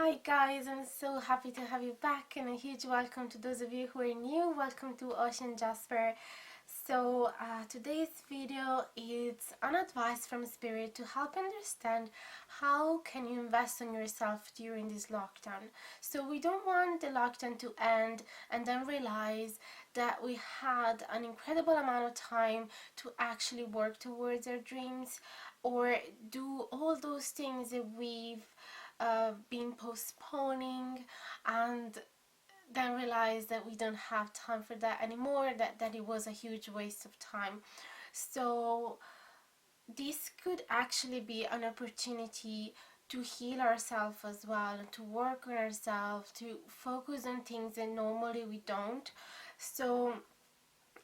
Hi guys, I'm so happy to have you back, and a huge welcome to those of you who are new. Welcome to Ocean Jasper. So today's video is an advice from Spirit to help understand how can you invest on yourself during this lockdown. So we don't want the lockdown to end and then realize that we had an incredible amount of time to actually work towards our dreams or do all those things that we've been postponing, and then realize that we don't have time for that anymore, that it was a huge waste of time. So this could actually be an opportunity to heal ourselves as well, to work on ourselves, to focus on things that normally we don't. So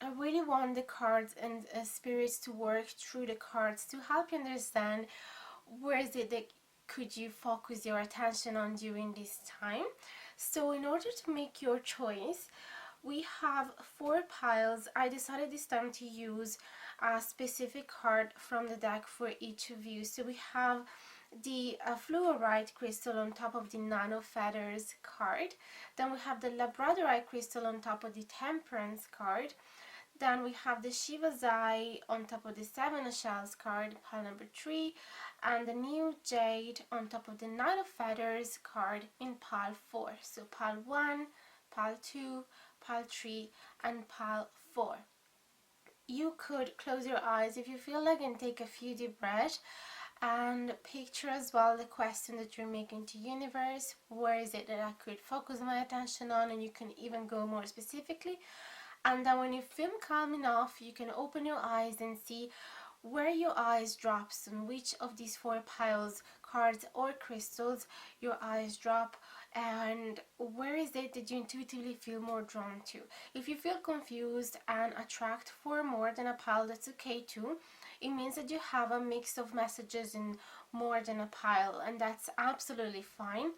I really want the cards and spirits to work through the cards to help you understand where is it that could you focus your attention on during this time. So in order to make your choice, we have 4 piles. I decided this time to use a specific card from the deck for each of you. So we have the Fluorite crystal on top of the Nano Feathers card. Then we have the Labradorite crystal on top of the Temperance card. Then we have the Shiva on top of the Seven of Shells card, pile number 3, and the new Jade on top of the Knight of Feathers card in pile 4. So pile 1, pile 2, pile 3, and pile 4. You could close your eyes if you feel like and take a few deep breaths and picture as well the question that you're making to universe. Where is it that I could focus my attention on? And you can even go more specifically. And then when you feel calm enough, you can open your eyes and see where your eyes drops and which of these 4 piles, cards or crystals, your eyes drop, and where is it that you intuitively feel more drawn to. If you feel confused and attract for more than a pile, that's okay too. It means that you have a mix of messages in more than a pile, and that's absolutely fine.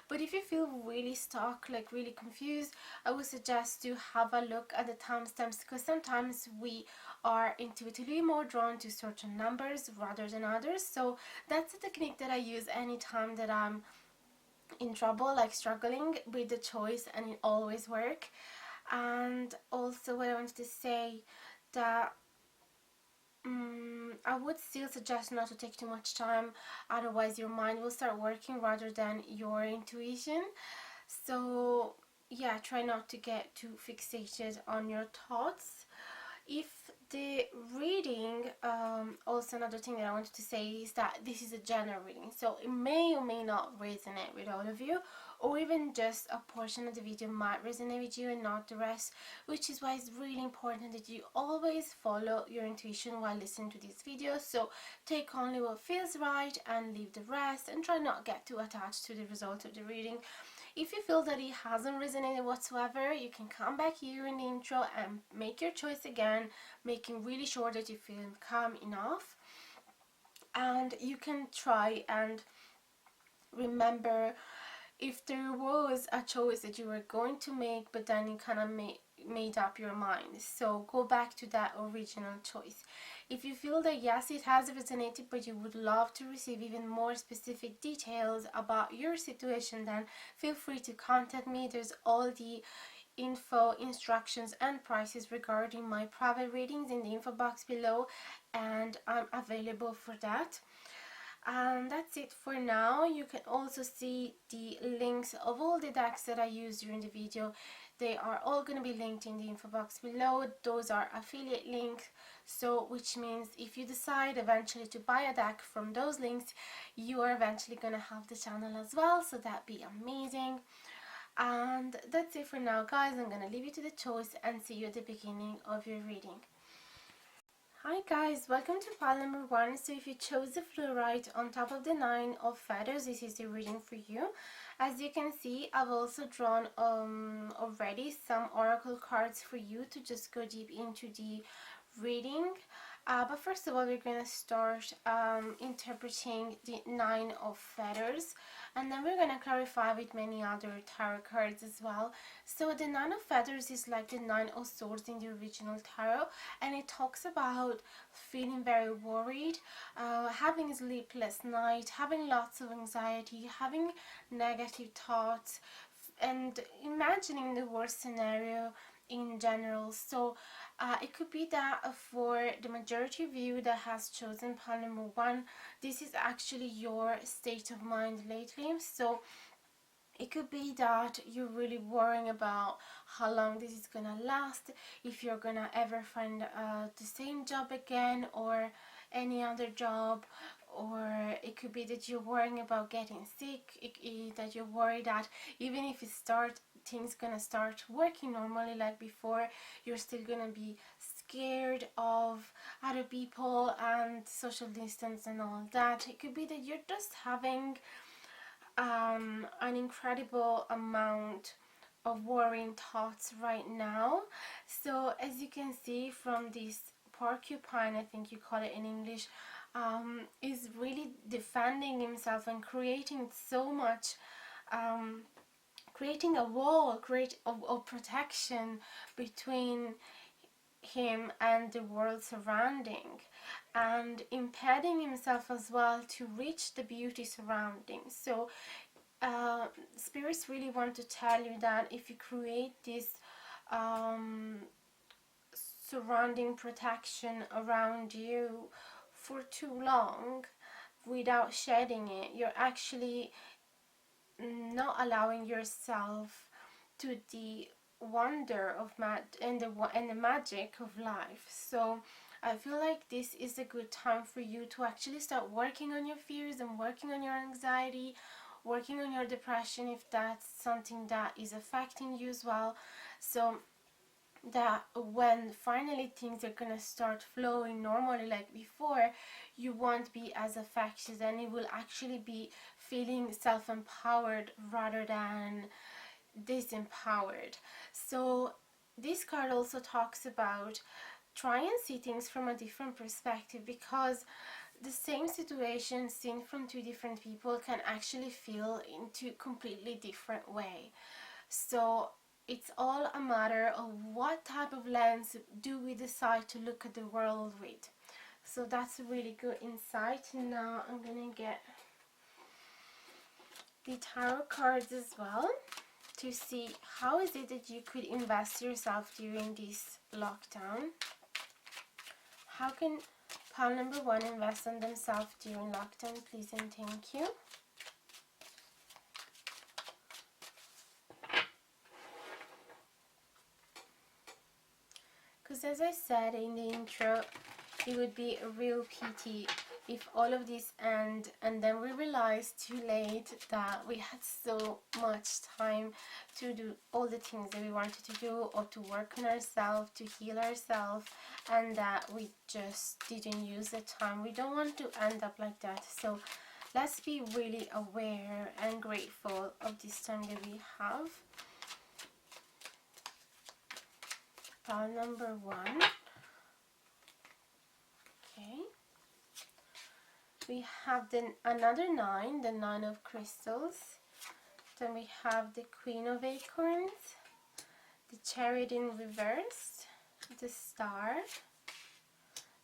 But if you feel really stuck, like really confused, I would suggest to have a look at the timestamps, because sometimes we are intuitively more drawn to certain numbers rather than others. So that's a technique that I use anytime that I'm in trouble, like struggling with the choice, and it always works. And also what I wanted to say, that I would still suggest not to take too much time, otherwise your mind will start working rather than your intuition. So yeah, try not to get too fixated on your thoughts. If the reading, also another thing that I wanted to say is that this is a general reading, so it may or may not resonate with all of you, or even just a portion of the video might resonate with you and not the rest, which is why it's really important that you always follow your intuition while listening to these videos. So take only what feels right and leave the rest, and try not get too attached to the result of the reading. If you feel that it hasn't resonated whatsoever, you can come back here in the intro and make your choice again, making really sure that you feel calm enough. And you can try and remember if there was a choice that you were going to make, but then you kind of made up your mind. So go back to that original choice. If you feel that yes, it has resonated, but you would love to receive even more specific details about your situation, then feel free to contact me. There's all the info, instructions and prices regarding my private readings in the info box below, and I'm available for that. And that's it for now. You can also see the links of all the decks that I used during the video. They are all going to be linked in the info box below. Those are affiliate links, so which means if you decide eventually to buy a deck from those links, you are eventually going to have the channel as well, so that'd be amazing. And that's it for now, guys. I'm going to leave you to the choice and see you at the beginning of your reading. Hi guys, welcome to pile number 1. So if you chose the Fluorite on top of the 9 of Feathers, this is the reading for you. As you can see, I've also drawn already some oracle cards for you to just go deep into the reading. But first of all, we're going to start interpreting the Nine of Feathers, and then we're going to clarify with many other tarot cards as well. So the Nine of Feathers is like the Nine of Swords in the original tarot, and it talks about feeling very worried, having a sleepless night, having lots of anxiety, having negative thoughts, and imagining the worst scenario in general. So it could be that for the majority of you that has chosen pile number 1, this is actually your state of mind lately. So it could be that you're really worrying about how long this is gonna last, if you're gonna ever find the same job again or any other job, or it could be that you're worrying about getting sick, that you're worried that even if things gonna start working normally like before, you're still gonna be scared of other people and social distance and all that. It could be that you're just having an incredible amount of worrying thoughts right now. So as you can see from this porcupine, I think you call it in English, is really defending himself and creating so much, creating a wall of protection between him and the world surrounding, and impeding himself as well to reach the beauty surrounding. So spirits really want to tell you that if you create this surrounding protection around you for too long without shedding it, you're actually not allowing yourself to the wonder of and the magic of life. So I feel like this is a good time for you to actually start working on your fears and working on your anxiety, working on your depression if that's something that is affecting you as well, so that when finally things are gonna start flowing normally like before, you won't be as affected and you will actually be feeling self-empowered rather than disempowered. So this card also talks about try and see things from a different perspective, because the same situation seen from two different people can actually feel into completely different way. So it's all a matter of what type of lens do we decide to look at the world with. So that's a really good insight. Now I'm gonna get the tarot cards as well to see how is it that you could invest yourself during this lockdown. How can pile number 1 invest on themselves during lockdown, please and thank you. Because as I said in the intro, it would be a real pity if all of this end and then we realize too late that we had so much time to do all the things that we wanted to do, or to work on ourselves, to heal ourselves, and that we just didn't use the time. We don't want to end up like that. So let's be really aware and grateful of this time that we have. Pile number 1. Okay. We have another 9, the 9 of crystals. Then we have the Queen of Acorns, the Chariot in reverse, the Star,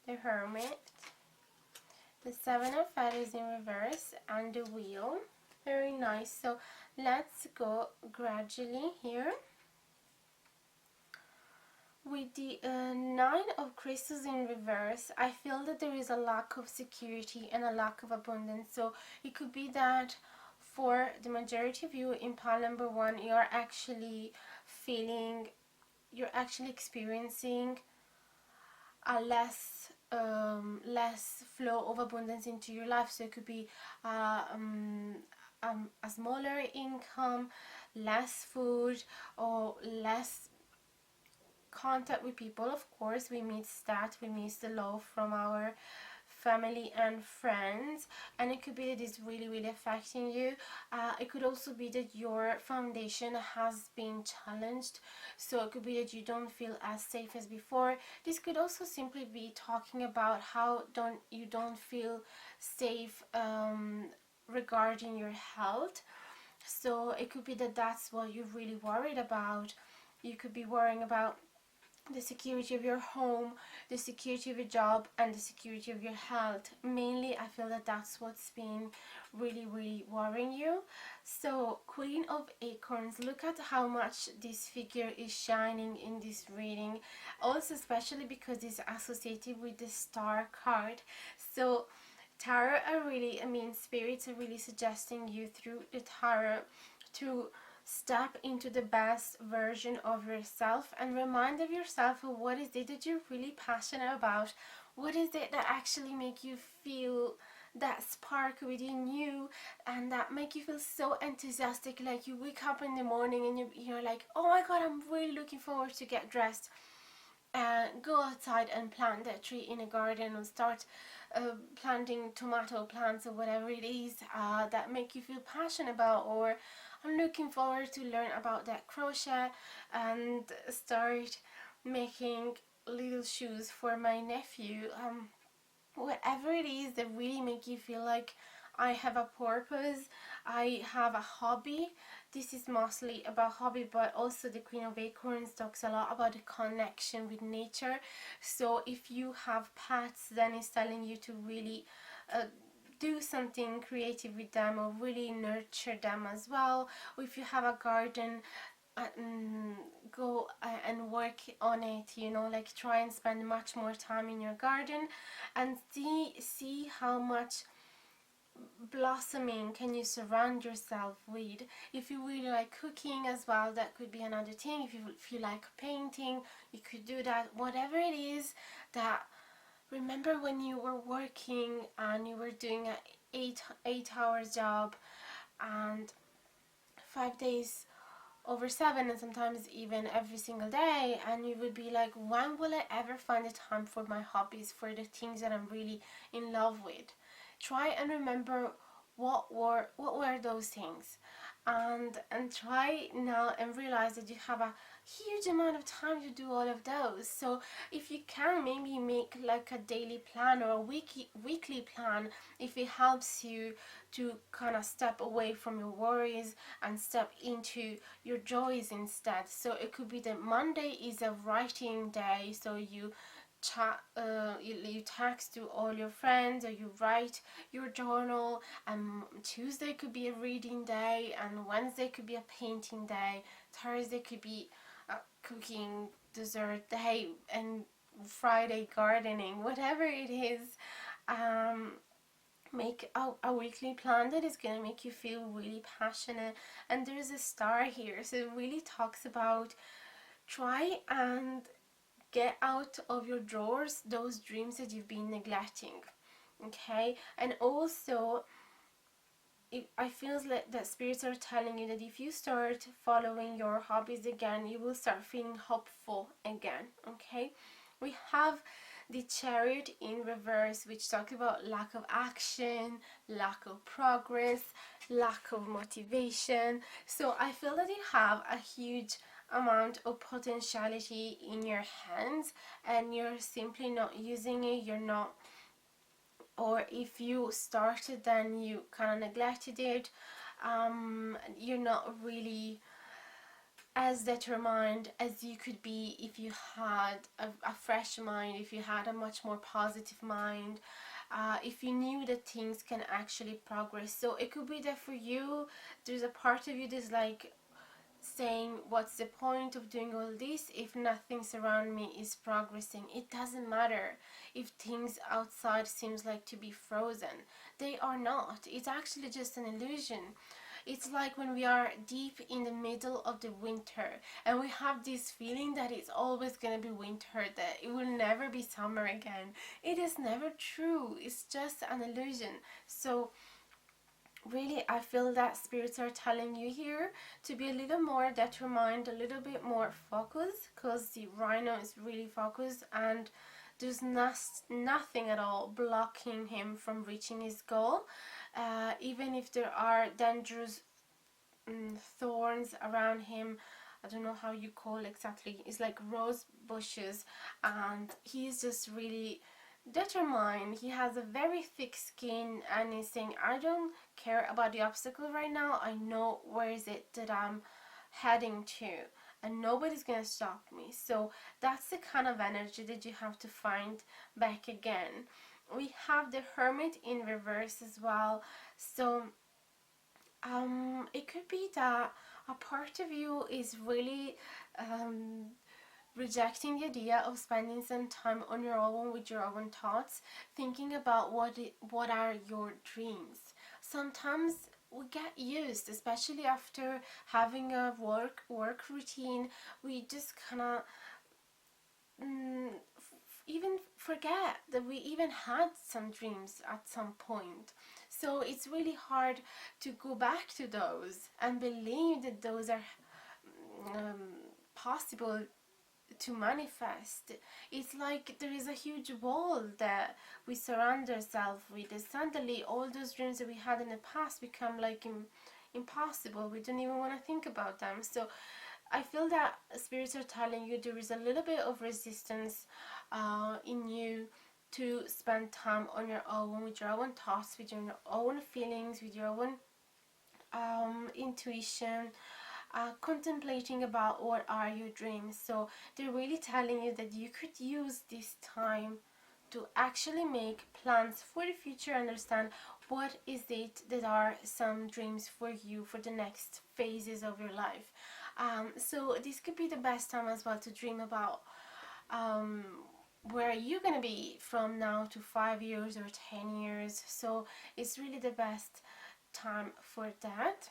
the Hermit, the 7 of Feathers in reverse, and the Wheel. Very nice. So let's go gradually here. With the 9 of crystals in reverse, I feel that there is a lack of security and a lack of abundance. So it could be that for the majority of you in pile number 1, you're actually experiencing a less flow of abundance into your life. So it could be a smaller income, less food, or less contact with people. Of course we miss that, we miss the love from our family and friends, and it could be that it's really affecting you. It could also be that your foundation has been challenged, so it could be that you don't feel as safe as before. This could also simply be talking about how you don't feel safe regarding your health. So it could be that that's what you're really worried about. You could be worrying about the security of your home, the security of your job, and the security of your health. Mainly, I feel that that's what's been really worrying you. So, Queen of Acorns, look at how much this figure is shining in this reading. Also, especially because it's associated with the Star card. So, tarot spirits are really suggesting you through the tarot to step into the best version of yourself and remind of yourself of what is it that you're really passionate about. What is it that actually make you feel that spark within you and that make you feel so enthusiastic, like you wake up in the morning and you're like, oh my god, I'm really looking forward to get dressed and go outside and plant that tree in a garden and start planting tomato plants or whatever it is that make you feel passionate about. Or I'm looking forward to learn about that crochet and start making little shoes for my nephew. Whatever it is that really make you feel like I have a purpose, I have a hobby. This is mostly about hobby, but also the Queen of Acorns talks a lot about the connection with nature. So if you have pets, then it's telling you to really do something creative with them or really nurture them as well. Or if you have a garden, go and work on it, you know, like try and spend much more time in your garden and see how much blossoming can you surround yourself with. If you really like cooking as well, that could be another thing. If you like painting, you could do that. Whatever it is that, remember when you were working and you were doing a 8 hours job and 5 days over 7, and sometimes even every single day, and you would be like, when will I ever find the time for my hobbies, for the things that I'm really in love with? Try and remember what were those things, and try now and realize that you have a huge amount of time to do all of those. So if you can, maybe make like a daily plan or a weekly plan, if it helps you to kind of step away from your worries and step into your joys instead. So it could be that Monday is a writing day, so you you text to all your friends or you write your journal, and Tuesday could be a reading day, and Wednesday could be a painting day, Thursday could be a cooking dessert day, and Friday gardening. Whatever it is, make a weekly plan that is going to make you feel really passionate. And there's a star here, so it really talks about try and get out of your drawers those dreams that you've been neglecting. Okay, and also I feel like that spirits are telling you that if you start following your hobbies again, you will start feeling hopeful again. Okay, we have the Chariot in reverse, which talks about lack of action, lack of progress, lack of motivation. So I feel that you have a huge amount of potentiality in your hands and you're simply not using it. You're not, or if you started then you kind of neglected it. You're not really as determined as you could be if you had a fresh mind, if you had a much more positive mind, if you knew that things can actually progress. So it could be that for you there's a part of you that's like saying, what's the point of doing all this if nothing around me is progressing? It doesn't matter if things outside seems like to be frozen. They are not. It's actually just an illusion. It's like when we are deep in the middle of the winter and we have this feeling that it's always going to be winter, that it will never be summer again. It is never true. It's just an illusion. So really, I feel that spirits are telling you here to be a little more determined, a little bit more focused, because the rhino is really focused, and there's nothing at all blocking him from reaching his goal. Even if there are dangerous thorns around him, I don't know how you call exactly, it's like rose bushes, and he's just really determined. He has a very thick skin, and he's saying, I don't care about the obstacle right now, I know where is it that I'm heading to, and nobody's gonna stop me. So that's the kind of energy that you have to find back again. We have the Hermit in reverse as well. So it could be that a part of you is really rejecting the idea of spending some time on your own with your own thoughts, thinking about what are your dreams. Sometimes we get used, especially after having a work routine, we just kind of even forget that we even had some dreams at some point. So it's really hard to go back to those and believe that those are possible to manifest. It's like there is a huge wall that we surround ourselves with, and suddenly all those dreams that we had in the past become like impossible. We don't even want to think about them. So I feel that spirits are telling you there is a little bit of resistance in you to spend time on your own, with your own thoughts, with your own feelings, with your own intuition, contemplating about what are your dreams. So they're really telling you that you could use this time to actually make plans for the future, understand what is it that are some dreams for you for the next phases of your life. So this could be the best time as well to dream about where are you going to be from now to 5 years or 10 years. So it's really the best time for that.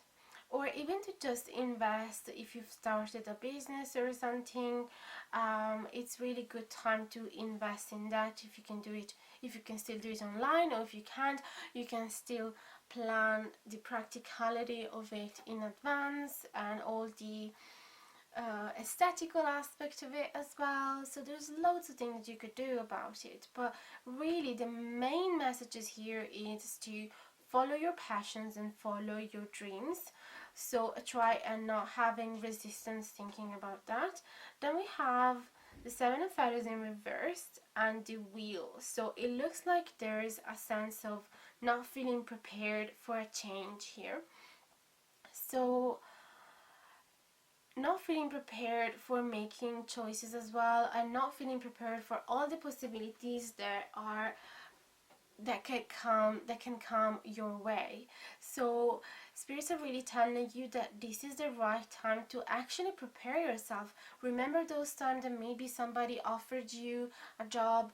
Or even to just invest if you've started a business or something. It's really good time to invest in that if you can do it, if you can still do it online, or if you can't, you can still plan the practicality of it in advance and all the aesthetical aspect of it as well. So there's loads of things you could do about it, but really the main messages here is to follow your passions and follow your dreams. So try and not having resistance thinking about that. Then we have the Seven of Feathers in reverse and the Wheel. So it looks like there is a sense of not feeling prepared for a change here. So not feeling prepared for making choices as well, and not feeling prepared for all the possibilities that can come your way. So spirits are really telling you that this is the right time to actually prepare yourself. Remember those times that maybe somebody offered you a job,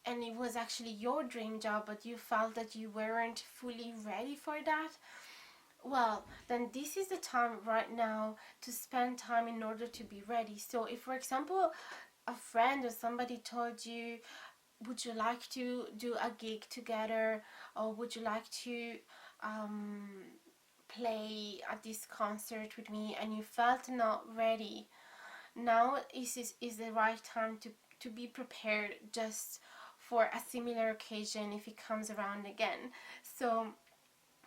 and it was actually your dream job, but you felt that you weren't fully ready for that? Well, then this is the time right now to spend time in order to be ready. So if, for example, a friend or somebody told you, would you like to do a gig together, or would you like to play at this concert with me, and you felt not ready, now is the right time to be prepared just for a similar occasion if it comes around again. So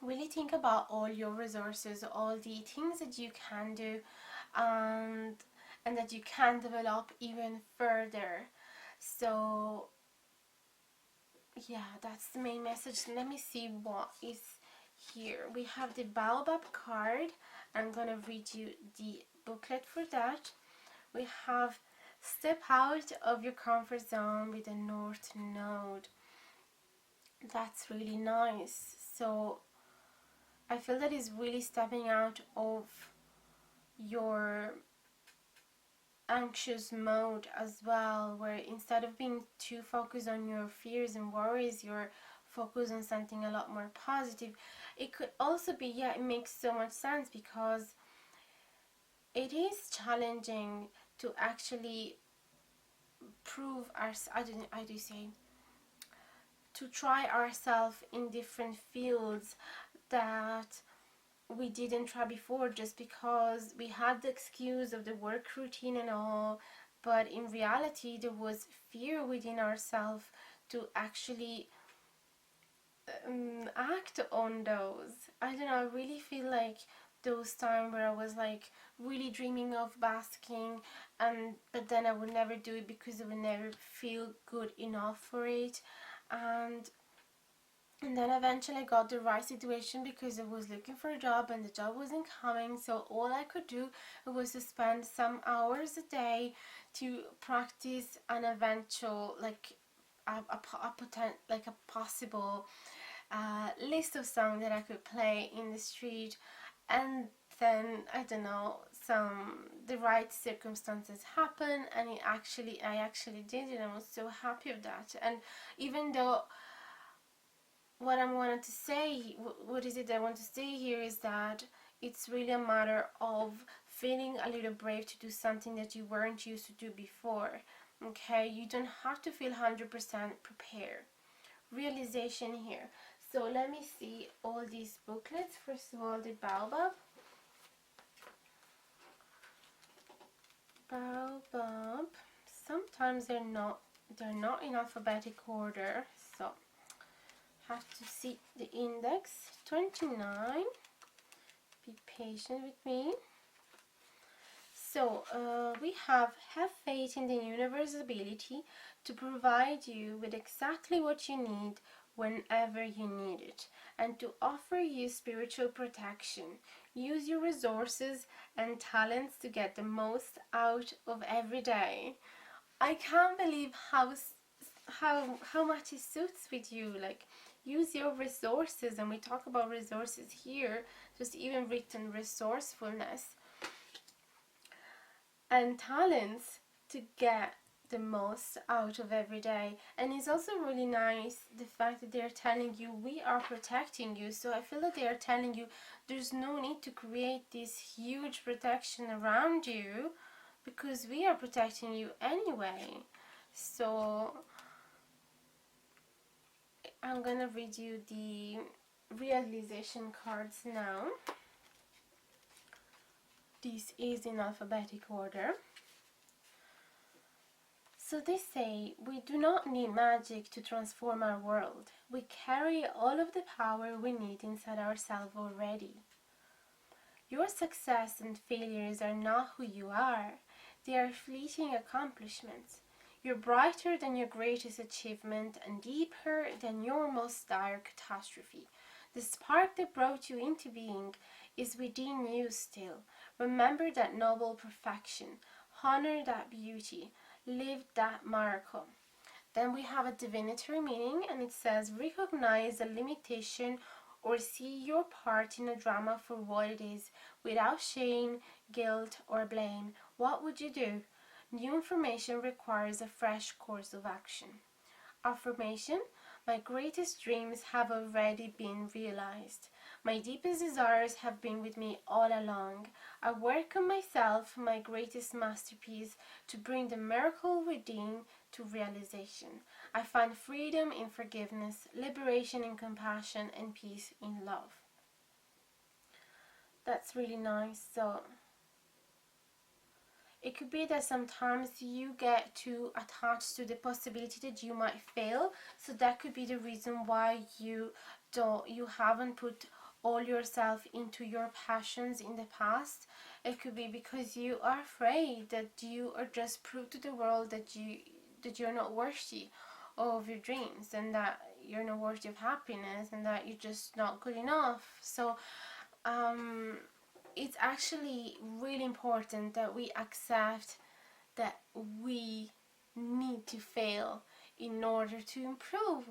really think about all your resources, all the things that you can do, and that you can develop even further. So yeah, that's the main message. Let me see what is here. We have the Baobab card. I'm gonna read you the booklet for that. We have step out of your comfort zone with the North Node. That's really nice. So I feel that is really stepping out of your anxious mode as well, where instead of being too focused on your fears and worries, you're focused on something a lot more positive. It could also be, yeah, it makes so much sense, because it is challenging to actually prove to try ourselves in different fields that we didn't try before, just because we had the excuse of the work routine and all, but in reality there was fear within ourselves to actually act on those. I don't know, I really feel like those times where I was like really dreaming of basking, and but then I would never do it because I would never feel good enough for it. And then eventually I got the right situation because I was looking for a job and the job wasn't coming, so all I could do was to spend some hours a day to practice an eventual, like a possible list of songs that I could play in the street. And then I don't know, the right circumstances happen, and I actually did it. I was so happy with that. And even though what I wanted to say, what is it I want to say here is that it's really a matter of feeling a little brave to do something that you weren't used to do before. Okay, you don't have to feel 100% prepared. Realization here. So let me see all these booklets. First of all, the baobab. Baobab. Sometimes they're not in alphabetic order, so have to see the index. 29. Be patient with me. So we have faith in the universe's ability to provide you with exactly what you need whenever you need it, and to offer you spiritual protection. Use your resources and talents to get the most out of every day. I can't believe how much it suits with you. Like, use your resources, and we talk about resources here, just even written resourcefulness and talents to get the most out of every day. And it's also really nice the fact that they're telling you we are protecting you. So I feel that they are telling you there's no need to create this huge protection around you because we are protecting you anyway. So I'm gonna read you the realization cards now. This is in alphabetic order. So they say we do not need magic to transform our world. We carry all of the power we need inside ourselves already. Your success and failures are not who you are. They are fleeting accomplishments. You're brighter than your greatest achievement and deeper than your most dire catastrophe. The spark that brought you into being is within you still. Remember that noble perfection. Honor that beauty. Live that miracle. Then we have a divinatory meaning, and it says recognize a limitation or see your part in a drama for what it is without shame, guilt, or blame. What would you do? New information requires a fresh course of action. Affirmation: my greatest dreams have already been realized. My deepest desires have been with me all along. I work on myself, my greatest masterpiece, to bring the miracle within to realization. I find freedom in forgiveness, liberation in compassion, and peace in love. That's really nice. So it could be that sometimes you get too attached to the possibility that you might fail. So that could be the reason why you haven't put all yourself into your passions in the past. It could be because you are afraid that you are just prove to the world that you're not worthy of your dreams, and that you're not worthy of happiness, and that you're just not good enough. So it's actually really important that we accept that we need to fail in order to improve.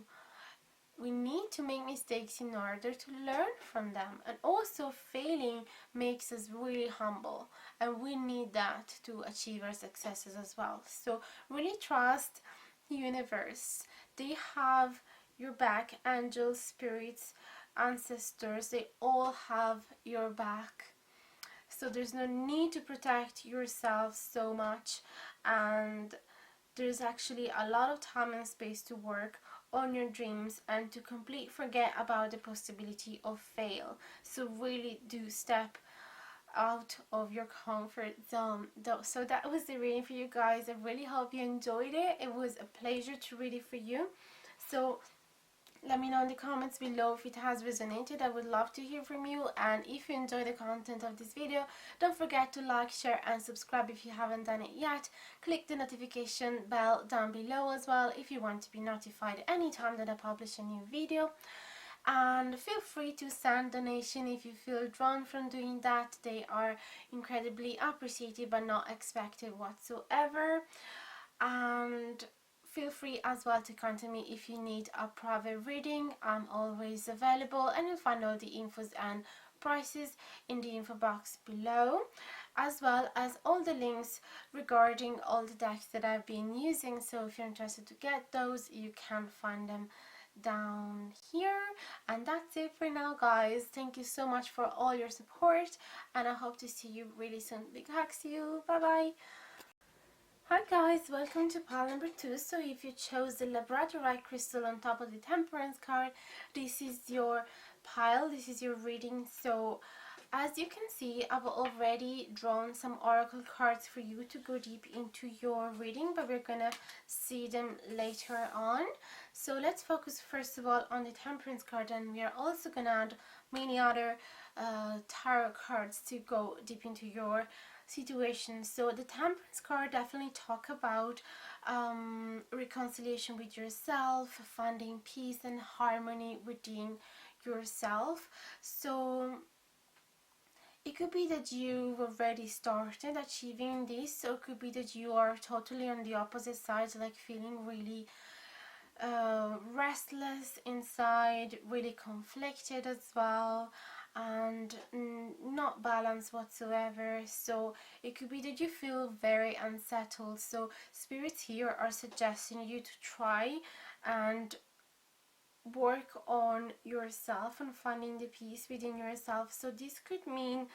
We need to make mistakes in order to learn from them. And also, failing makes us really humble, and we need that to achieve our successes as well. So really trust the universe. They have your back. Angels, spirits, ancestors, they all have your back. So there's no need to protect yourself so much, and there's actually a lot of time and space to work on your dreams and to completely forget about the possibility of fail. So really do step out of your comfort zone. So that was the reading for you guys. I really hope you enjoyed it. It was a pleasure to read it for you. So let me know in the comments below if it has resonated. I would love to hear from you. And if you enjoy the content of this video, don't forget to like, share and subscribe if you haven't done it yet. Click the notification bell down below as well if you want to be notified anytime that I publish a new video. And feel free to send donation if you feel drawn from doing that. They are incredibly appreciated but not expected whatsoever. And feel free as well to contact me if you need a private reading. I'm always available, and you'll find all the infos and prices in the info box below, as well as all the links regarding all the decks that I've been using. So if you're interested to get those, you can find them down here. And that's it for now, guys. Thank you so much for all your support, and I hope to see you really soon. Big hugs to you. Bye bye. Hi guys, welcome to pile number 2. So if you chose the Labradorite crystal on top of the Temperance card, this is your pile, this is your reading. So as you can see, I've already drawn some oracle cards for you to go deep into your reading, but we're gonna see them later on. So let's focus first of all on the Temperance card, and we are also gonna add many other tarot cards to go deep into your situation. So the Temperance card definitely talk about reconciliation with yourself, finding peace and harmony within yourself. So it could be that you've already started achieving this, or it could be that you are totally on the opposite side, like feeling really restless inside, really conflicted as well, and not balanced whatsoever. So it could be that you feel very unsettled. So spirits here are suggesting you to try and work on yourself and finding the peace within yourself. So this could mean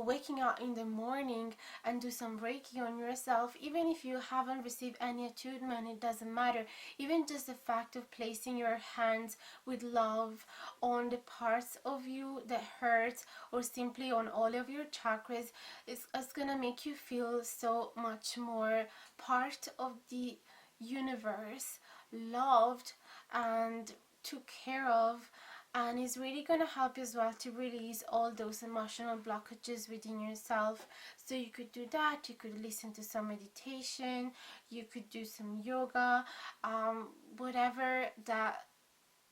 waking up in the morning and do some Reiki on yourself. Even if you haven't received any attunement, it doesn't matter. Even just the fact of placing your hands with love on the parts of you that hurt, or simply on all of your chakras, is gonna make you feel so much more part of the universe, loved and took care of. And it's really going to help you as well to release all those emotional blockages within yourself. So you could do that, you could listen to some meditation, you could do some yoga, whatever that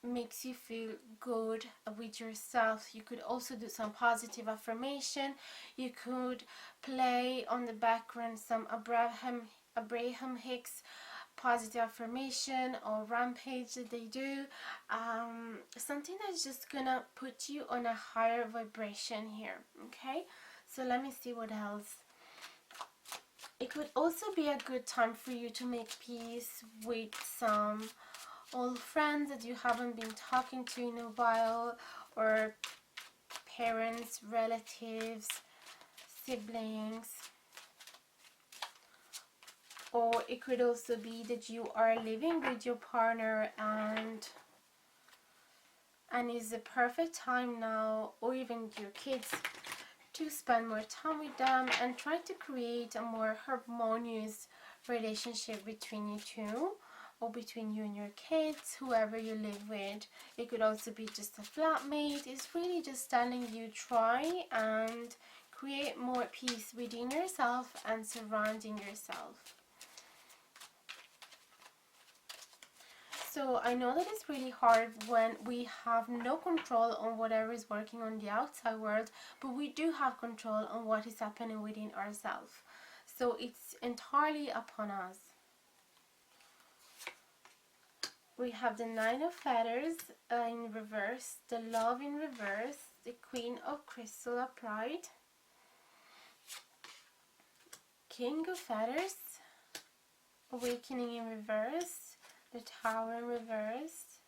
makes you feel good with yourself. You could also do some positive affirmation. You could play on the background some Abraham Hicks positive affirmation or rampage that they do, something that's just gonna put you on a higher vibration here. Okay, so let me see what else. It could also be a good time for you to make peace with some old friends that you haven't been talking to in a while, or parents, relatives, siblings. Or it could also be that you are living with your partner and it's the perfect time now, or even your kids, to spend more time with them and try to create a more harmonious relationship between you two, or between you and your kids, whoever you live with. It could also be just a flatmate. It's really just telling you try and create more peace within yourself and surrounding yourself. So I know that it's really hard when we have no control on whatever is working on the outside world, but we do have control on what is happening within ourselves. So it's entirely upon us. We have the Nine of Feathers in reverse, the Love in reverse, the Queen of Crystal upright, King of Feathers, Awakening in reverse, the Tower in reverse,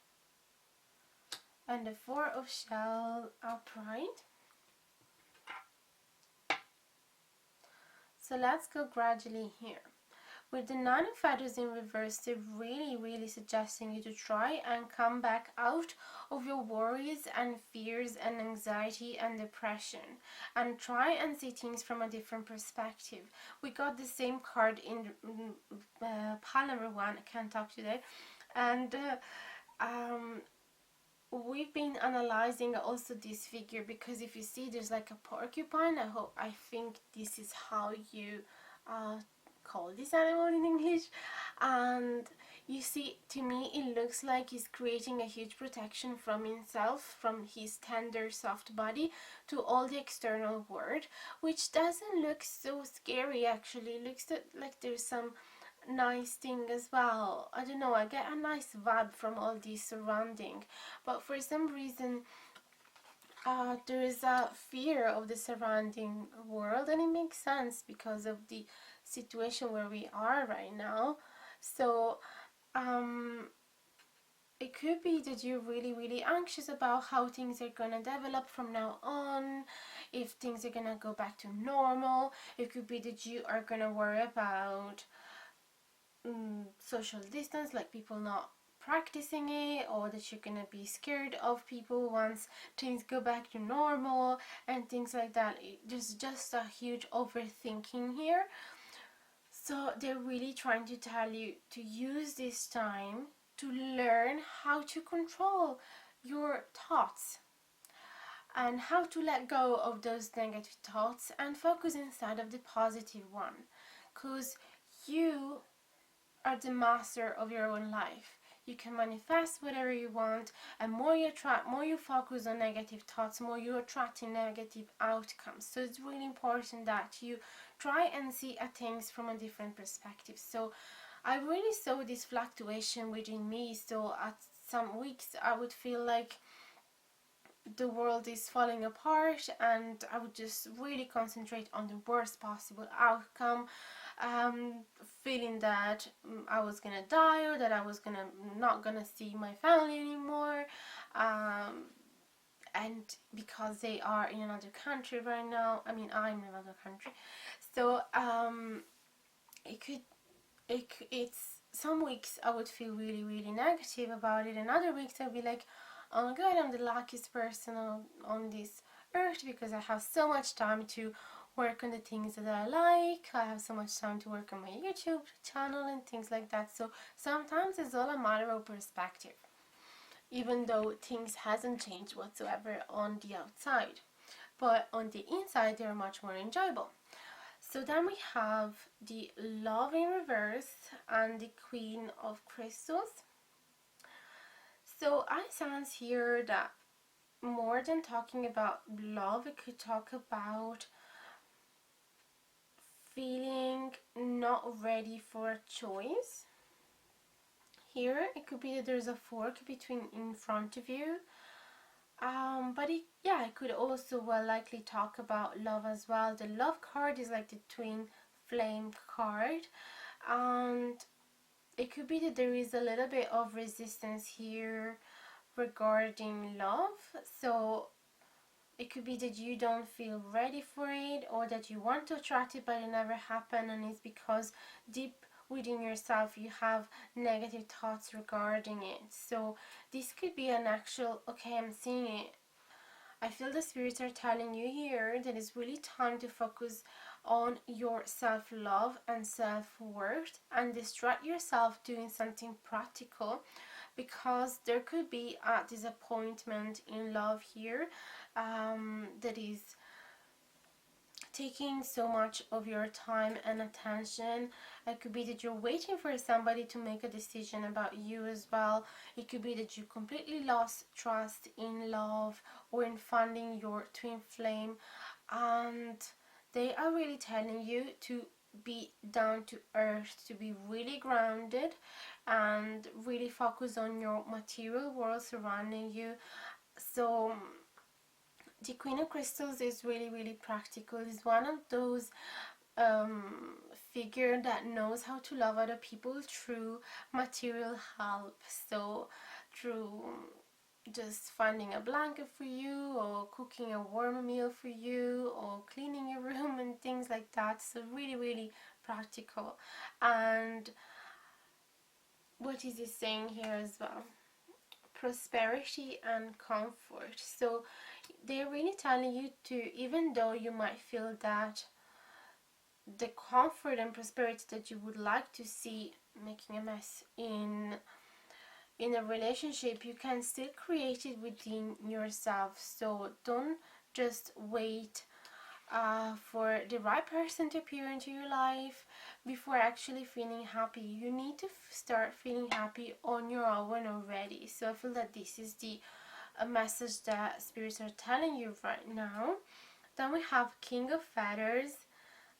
and the Four of Shell upright. So let's go gradually here. With the Nine of Feathers in reverse, they're really suggesting you to try and come back out of your worries and fears and anxiety and depression, and try and see things from a different perspective. We got the same card in pile number 1. I can't talk today. And we've been analyzing also this figure, because if you see there's like a porcupine, I think this is how you call this animal in English. And you see, to me it looks like he's creating a huge protection from himself, from his tender soft body, to all the external world, which doesn't look so scary. Actually, it looks like there's some nice thing as well. I don't know, I get a nice vibe from all these surrounding, but for some reason there is a fear of the surrounding world, and it makes sense because of the situation where we are right now. So it could be that you're really anxious about how things are gonna develop from now on, if things are gonna go back to normal. It could be that you are gonna worry about social distance, like people not practicing it, or that you're gonna be scared of people once things go back to normal and things like that. There's just a huge overthinking here. So they're really trying to tell you to use this time to learn how to control your thoughts and how to let go of those negative thoughts and focus instead of the positive one, because you are the master of your own life. You can manifest whatever you want, and more you focus on negative thoughts, more you're attracting negative outcomes. So it's really important that you try and see things from a different perspective. So I really saw this fluctuation within me. So at some weeks I would feel like the world is falling apart, and I would just really concentrate on the worst possible outcome, feeling that I was gonna die, or that I was not gonna see my family anymore, and because they are in another country right now, I'm in another country. So it's some weeks I would feel really negative about it, and other weeks I'd be like, oh my god, I'm the luckiest person on this earth, because I have so much time to work on the things that I like. I have so much time to work on my YouTube channel and things like that. So sometimes it's all a matter of perspective, even though things hasn't changed whatsoever on the outside, but on the inside they're much more enjoyable. So then we have the Love in reverse and the Queen of Crystals. So I sense here that more than talking about love, it could talk about feeling not ready for a choice. Here it could be that there's a fork between in front of you, but it could also well likely talk about love as well. The Love card is like the twin flame card, and it could be that there is a little bit of resistance here regarding love. So it could be that you don't feel ready for it, or that you want to attract it but it never happened, and it's because deep within yourself you have negative thoughts regarding it. So this could be an actual, okay, I'm seeing it, I feel the spirits are telling you here that it's really time to focus on your self-love and self-worth, and distract yourself doing something practical, because there could be a disappointment in love here that is taking so much of your time and attention. It could be that you're waiting for somebody to make a decision about you as well. It could be that you completely lost trust in love or in finding your twin flame, and they are really telling you to be down to earth, to be really grounded and really focus on your material world surrounding you. So the Queen of Crystals is really practical. It's one of those figure that knows how to love other people through material help. So through just finding a blanket for you, or cooking a warm meal for you, or cleaning your room and things things like that. So really practical. And what is he saying here as well? Prosperity and comfort. So they're really telling you to, even though you might feel that the comfort and prosperity that you would like to see making a mess in a relationship, you can still create it within yourself. So don't just wait for the right person to appear into your life before actually feeling happy. You need to start feeling happy on your own already. So I feel that this is the a message that spirits are telling you right now. Then we have King of Feathers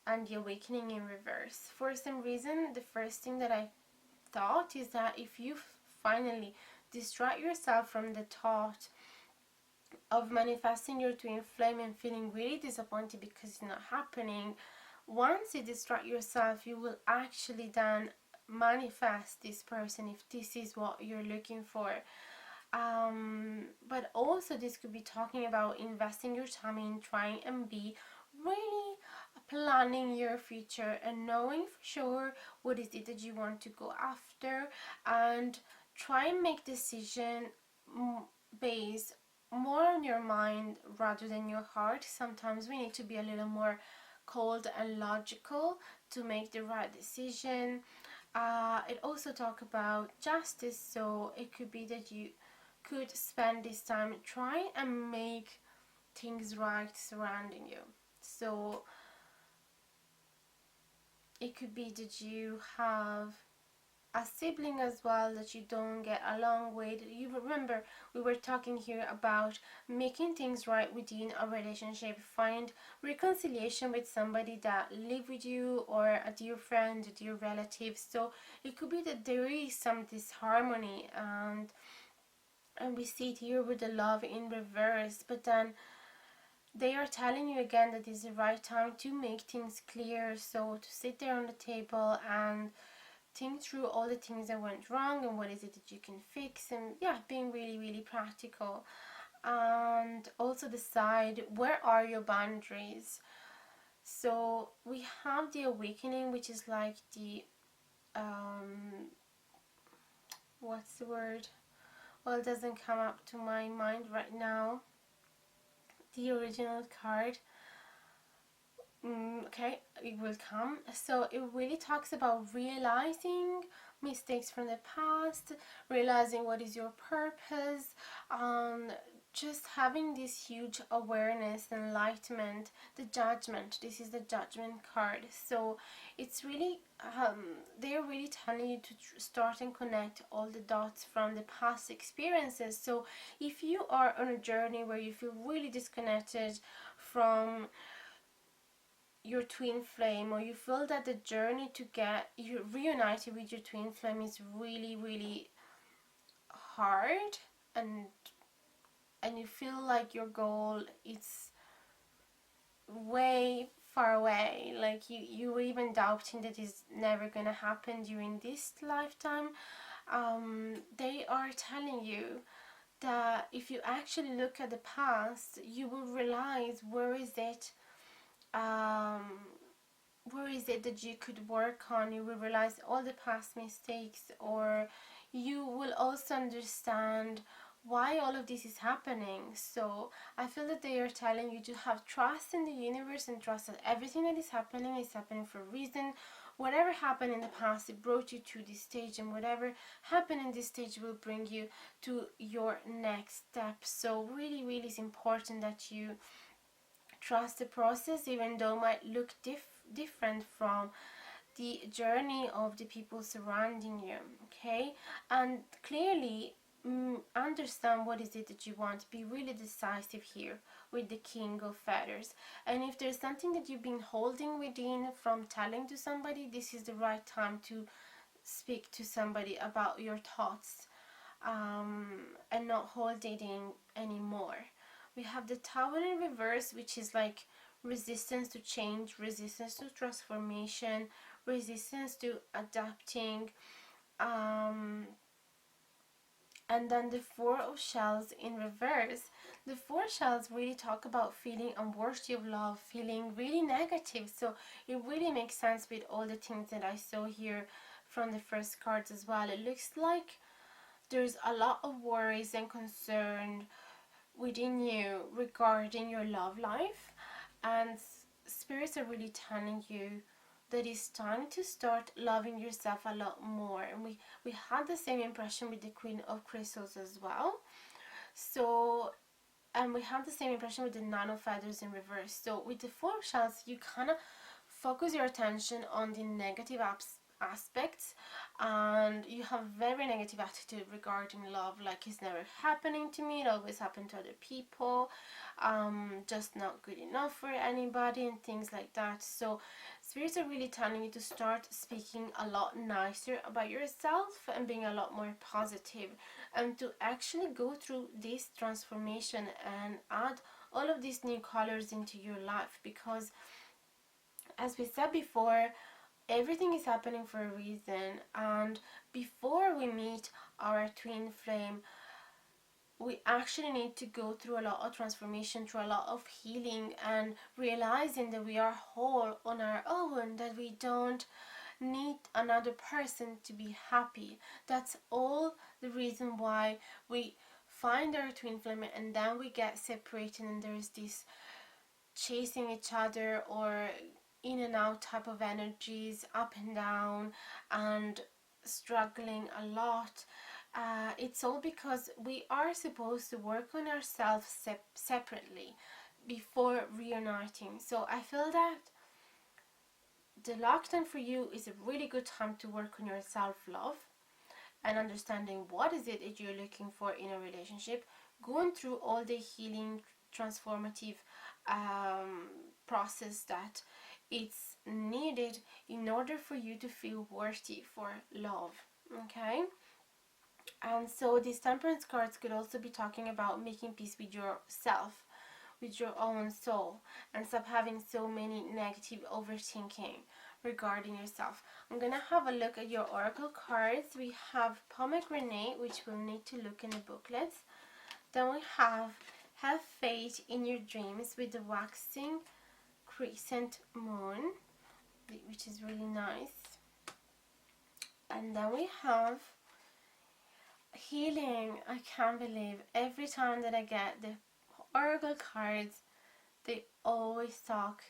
and the Awakening in reverse. For some reason, the first thing that I thought is that if you finally distract yourself from the thought of manifesting your twin flame and feeling really disappointed because it's not happening, once you distract yourself, you will actually then manifest this person if this is what you're looking for. But also this could be talking about investing your time in trying and be really planning your future and knowing for sure what is it that you want to go after, and try and make decision based more on your mind rather than your heart. Sometimes we need to be a little more cold and logical to make the right decision. It also talk about justice, so it could be that you could spend this time trying and make things right surrounding you. So it could be that you have a sibling as well that you don't get along with. You remember we were talking here about making things right within a relationship. Find reconciliation with somebody that live with you, or a dear friend, a dear relative. So it could be that there is some disharmony, and we see it here with the Love in reverse. But then they are telling you again that it's the right time to make things clear. So to sit there on the table and think through all the things that went wrong and what is it that you can fix, and yeah, being really practical. And also decide where are your boundaries. So we have the Awakening, which is like the what's the word, well, it doesn't come up to my mind right now, the original card. Okay, it will come. So it really talks about realizing mistakes from the past, realizing what is your purpose, just having this huge awareness, enlightenment. The Judgment, this is the Judgment card. So it's really they're really telling you to start and connect all the dots from the past experiences. So if you are on a journey where you feel really disconnected from your twin flame, or you feel that the journey to get you reunited with your twin flame is really hard, and you feel like your goal is way far away, like you're even doubting that it's never gonna happen during this lifetime, they are telling you that if you actually look at the past, you will realize where is it that you could work on. You will realize all the past mistakes, or you will also understand why all of this is happening. So I feel that they are telling you to have trust in the universe and trust that everything that is happening for a reason. Whatever happened in the past, it brought you to this stage, and whatever happened in this stage will bring you to your next step. So really it's important that you trust the process, even though it might look different from the journey of the people surrounding you. Okay, and clearly understand what is it that you want. Be really decisive here with the King of Feathers. And if there's something that you've been holding within from telling to somebody, this is the right time to speak to somebody about your thoughts, and not hold it in anymore. We have the Tower in reverse, which is like resistance to change, resistance to transformation, resistance to adapting, And then the Four of Shells in reverse. The Four Shells really talk about feeling unworthy of love, feeling really negative. So it really makes sense with all the things that I saw here from the first cards as well. It looks like there's a lot of worries and concern within you regarding your love life, and spirits are really telling you that it's time to start loving yourself a lot more. And we had the same impression with the Queen of Crystals as well. So, and we have the same impression with the Nine of Feathers in reverse. So with the Four of Shells, you kind of focus your attention on the negative aspects, and you have very negative attitude regarding love, like it's never happening to me, it always happened to other people, just not good enough for anybody and things like that. So spirits are really telling you to start speaking a lot nicer about yourself and being a lot more positive, and to actually go through this transformation and add all of these new colors into your life, because as we said before, everything is happening for a reason. And before we meet our twin flame, we actually need to go through a lot of transformation, through a lot of healing, and realizing that we are whole on our own, that we don't need another person to be happy. That's all the reason why we find our twin flame and then we get separated, and there's this chasing each other or in and out type of energies, up and down, and struggling a lot. It's all because we are supposed to work on ourselves separately before reuniting. So I feel that the lockdown for you is a really good time to work on your self-love and understanding what is it that you're looking for in a relationship, going through all the healing, transformative process that it's needed in order for you to feel worthy for love. Okay? And so these temperance cards could also be talking about making peace with yourself, with your own soul, and stop having so many negative overthinking regarding yourself. I'm gonna have a look at your oracle cards. We have pomegranate, which we'll need to look in the booklets. Then we have faith in your dreams with the waxing crescent moon, which is really nice. And then we have healing. I can't believe every time that I get the oracle cards, they always talk.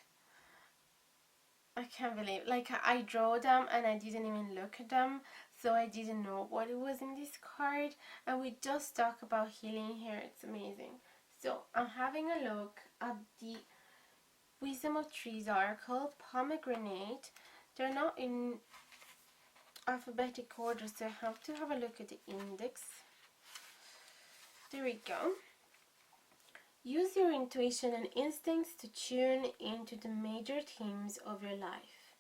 I can't believe, like, I draw them and I didn't even look at them, so I didn't know what it was in this card, and we just talk about healing here. It's amazing. So I'm having a look at the Wisdom of Trees oracle, pomegranate. They're not in alphabetic order, so I have to have a look at the index. There we go. Use your intuition and instincts to tune into the major themes of your life.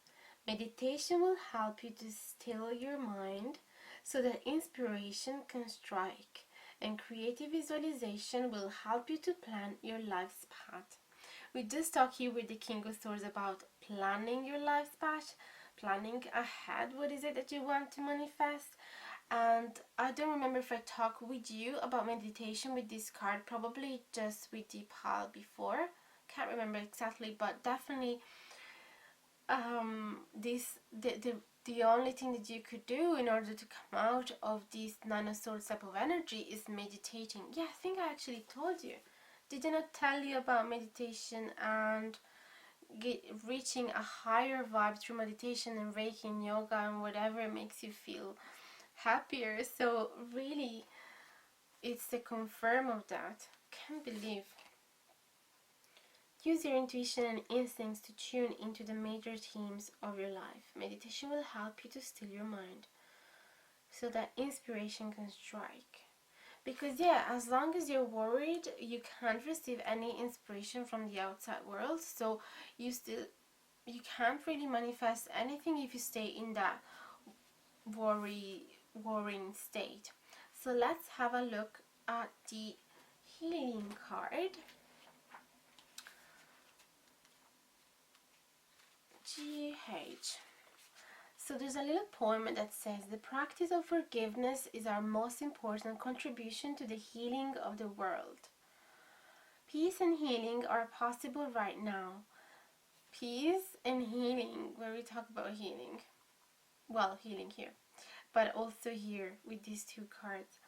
Meditation will help you to still your mind so that inspiration can strike, and creative visualization will help you to plan your life's path. We just talked here with the King of Swords about planning your life's path, planning ahead what is it that you want to manifest. And I don't remember if I talked with you about meditation with this card, probably just with the pile before, can't remember exactly, but definitely the only thing that you could do in order to come out of this Nine of Swords type of energy is meditating. Yeah, I think I actually told you. Did I not tell you about meditation and reaching a higher vibe through meditation and Reiki and yoga and whatever makes you feel happier? So really, it's the confirm of that. Can't believe. Use your intuition and instincts to tune into the major themes of your life. Meditation will help you to still your mind so that inspiration can strike. Because yeah, as long as you're worried, you can't receive any inspiration from the outside world. So you can't really manifest anything if you stay in that worrying state. So let's have a look at the healing card. GH. So there's a little poem that says, the practice of forgiveness is our most important contribution to the healing of the world. Peace and healing are possible right now. Peace and healing, where we talk about healing. Well, healing here, but also here with these two cards.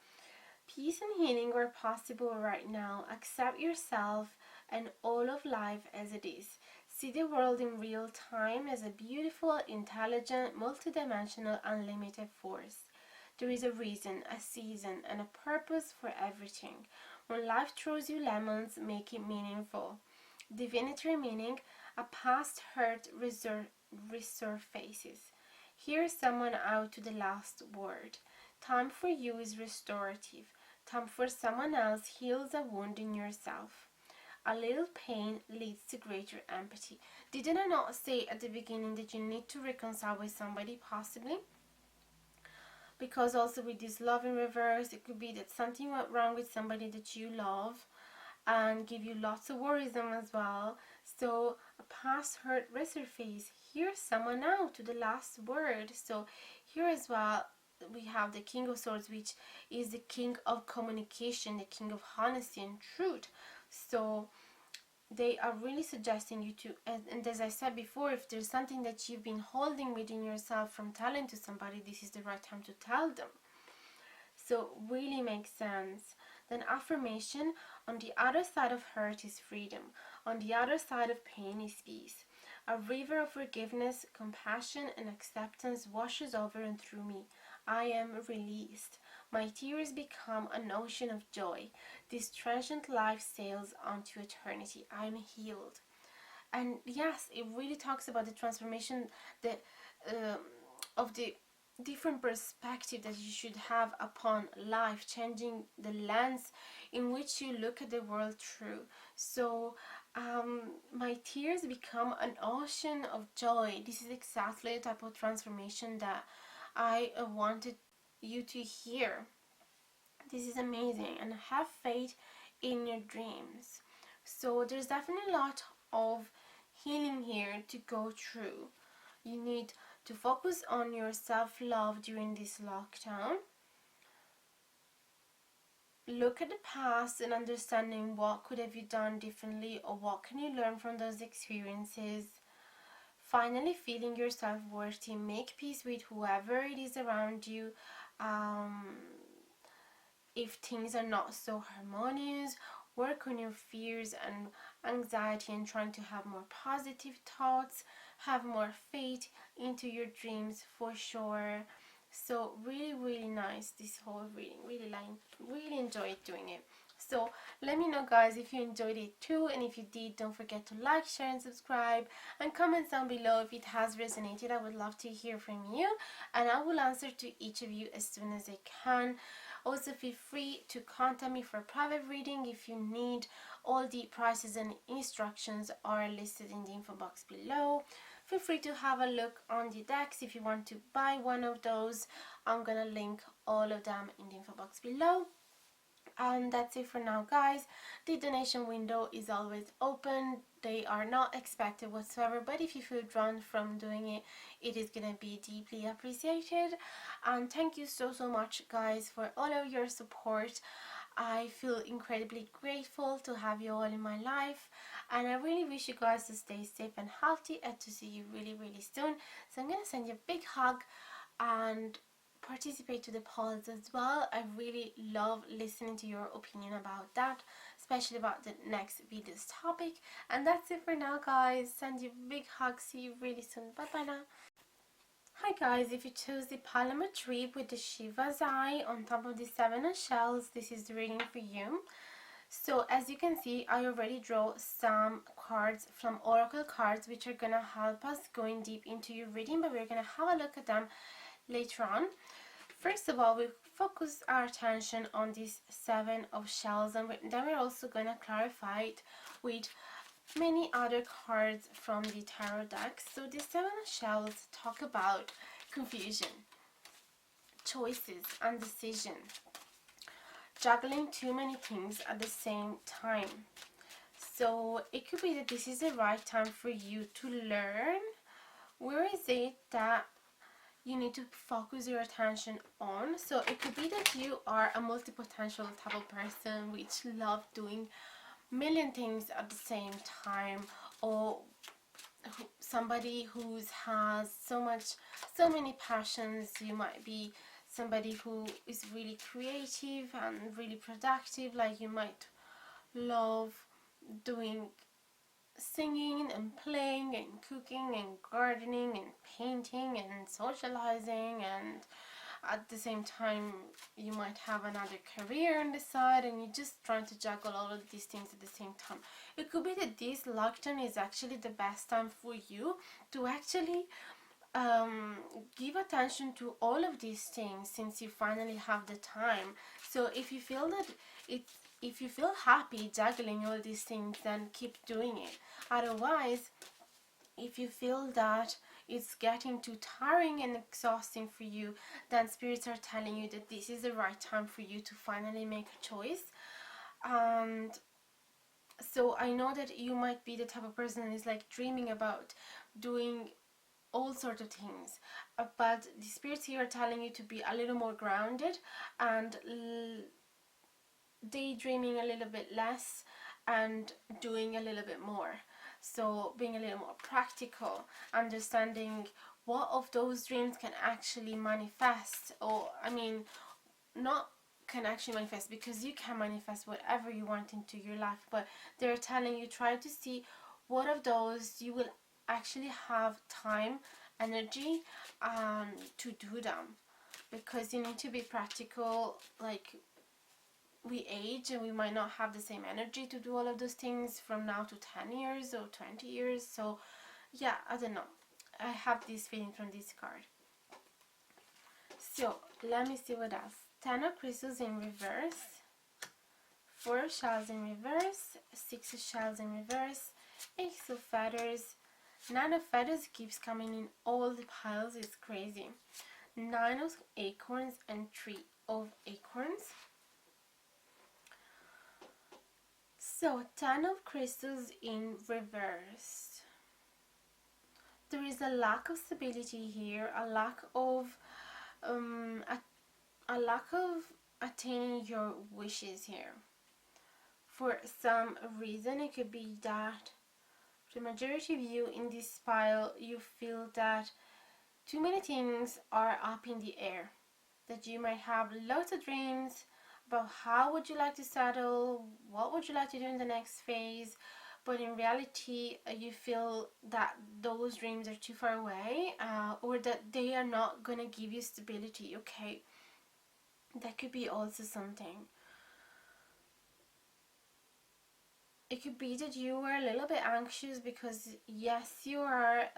Peace and healing are possible right now. Accept yourself and all of life as it is. See the world in real time as a beautiful, intelligent, multidimensional, unlimited force. There is a reason, a season, and a purpose for everything. When life throws you lemons, make it meaningful. Divinatory meaning, a past hurt resurfaces. Hear someone out to the last word. Time for you is restorative. Time for someone else heals a wound in yourself. A little pain leads to greater empathy. Didn't I not say at the beginning that you need to reconcile with somebody, possibly? Because also with this love in reverse, it could be that something went wrong with somebody that you love and give you lots of worrisome as well. So a past hurt resurface. Hear someone out to the last word. So here as well, we have the King of Swords, which is the king of communication, the king of honesty and truth. So they are really suggesting you to, and as I said before, if there's something that you've been holding within yourself from telling to somebody, this is the right time to tell them. So really makes sense. Then affirmation, on the other side of hurt is freedom. On the other side of pain is peace. A river of forgiveness, compassion, and acceptance washes over and through me. I am released. My tears become an ocean of joy. This transient life sails onto eternity. I am healed. And yes, it really talks about the transformation of the different perspective that you should have upon life, changing the lens in which you look at the world through. So my tears become an ocean of joy. This is exactly the type of transformation that I wanted you to hear. This is amazing. And have faith in your dreams. So there's definitely a lot of healing here to go through. You need to focus on your self-love during this lockdown. Look at the past and understanding what could have you done differently, or what can you learn from those experiences. Finally, feeling yourself worthy. Make peace with whoever it is around you. If things are not so harmonious, work on your fears and anxiety and trying to have more positive thoughts. Have more faith into your dreams for sure. So really nice, this whole reading. Really enjoyed doing it. So let me know, guys, if you enjoyed it too, and if you did, don't forget to like, share and subscribe, and comment down below if it has resonated. I would love to hear from you, and I will answer to each of you as soon as I can. Also, feel free to contact me for a private reading if you need. All the prices and instructions are listed in the info box below. Feel free to have a look on the decks if you want to buy one of those. I'm gonna link all of them in the info box below. And that's it for now, guys. The donation window is always open. They are not expected whatsoever, but if you feel drawn from doing it, it is gonna be deeply appreciated. And thank you so much, guys, for all of your support. I feel incredibly grateful to have you all in my life, and I really wish you guys to stay safe and healthy and to see you really soon. So I'm gonna send you a big hug and participate to the polls as well. I really love listening to your opinion about that, especially about the next video's topic. And that's it for now, guys. Send you a big hug. See you really soon. Bye now. Hi guys, if you chose the Palomar tree with the Shiva's eye on top of the 7 of shells, this is the reading for you. So as you can see, I already draw some cards from Oracle cards, which are gonna help us going deep into your reading, but we're gonna have a look at them later on. First of all, we focus our attention on this 7 of shells, and then we're also gonna clarify it with many other cards from the tarot deck. So the 7 of shells talk about confusion, choices, indecision, juggling too many things at the same time. So it could be that this is the right time for you to learn where is it that you need to focus your attention on. So it could be that you are a multi-potential type of person which love doing million things at the same time, or somebody who has so many passions. You might be somebody who is really creative and really productive, like you might love doing singing and playing and cooking and gardening and painting and socializing, and at the same time you might have another career on the side, and you're just trying to juggle all of these things at the same time. It could be that this lockdown is actually the best time for you to actually give attention to all of these things, since you finally have the time. So if you feel that it's if you feel happy juggling all these things, then keep doing it. Otherwise, if you feel that it's getting too tiring and exhausting for you, then spirits are telling you that this is the right time for you to finally make a choice. And so I know that you might be the type of person who is like dreaming about doing all sorts of things, but the spirits here are telling you to be a little more grounded and daydreaming a little bit less and doing a little bit more. So being a little more practical, understanding what of those dreams can actually manifest, or I mean not can actually manifest, because you can manifest whatever you want into your life, but they're telling you try to see what of those you will actually have time, energy to do them, because you need to be practical. Like, we age and we might not have the same energy to do all of those things from now to 10 years or 20 years. So yeah, I don't know, I have this feeling from this card. So let me see what else. 10 of crystals in reverse, 4 of shells in reverse, 6 of shells in reverse, Ace of feathers, 9 of feathers keeps coming in all the piles, it's crazy. 9 of acorns and 3 of acorns. So 10 of crystals in reverse. There is a lack of stability here, a lack of attaining your wishes here. For some reason, it could be that the majority of you in this pile, you feel that too many things are up in the air, that you might have lots of dreams about how would you like to settle, what would you like to do in the next phase, but in reality you feel that those dreams are too far away, or that they are not gonna give you stability. Okay, that could be also something. It could be that you were a little bit anxious because yes, you are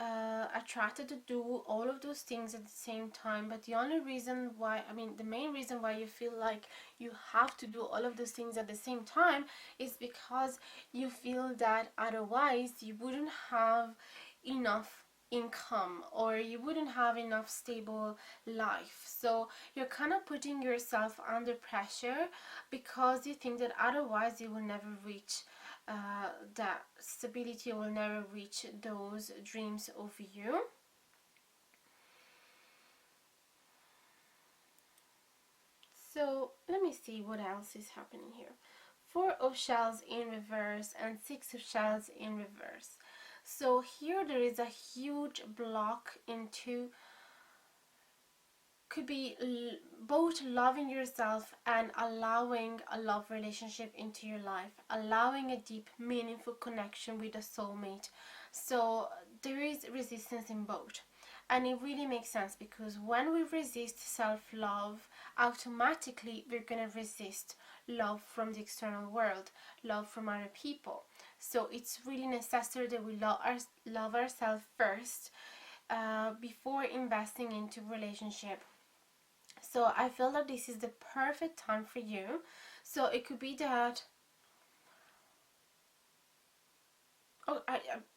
attracted to do all of those things at the same time, but the only reason why, I mean the main reason why you feel like you have to do all of those things at the same time is because you feel that otherwise you wouldn't have enough income, or you wouldn't have enough stable life. So you're kind of putting yourself under pressure because you think that otherwise you will never reach that stability, will never reach those dreams of you. So let me see what else is happening here. 4 of shells in reverse and 6 of shells in reverse. So here there is a huge block into, could be both loving yourself and allowing a love relationship into your life, allowing a deep, meaningful connection with a soulmate. So there is resistance in both. And it really makes sense, because when we resist self-love, automatically we're going to resist love from the external world, love from other people. So it's really necessary that we love ourselves first before investing into relationship. So I feel that this is the perfect time for you. So it could be that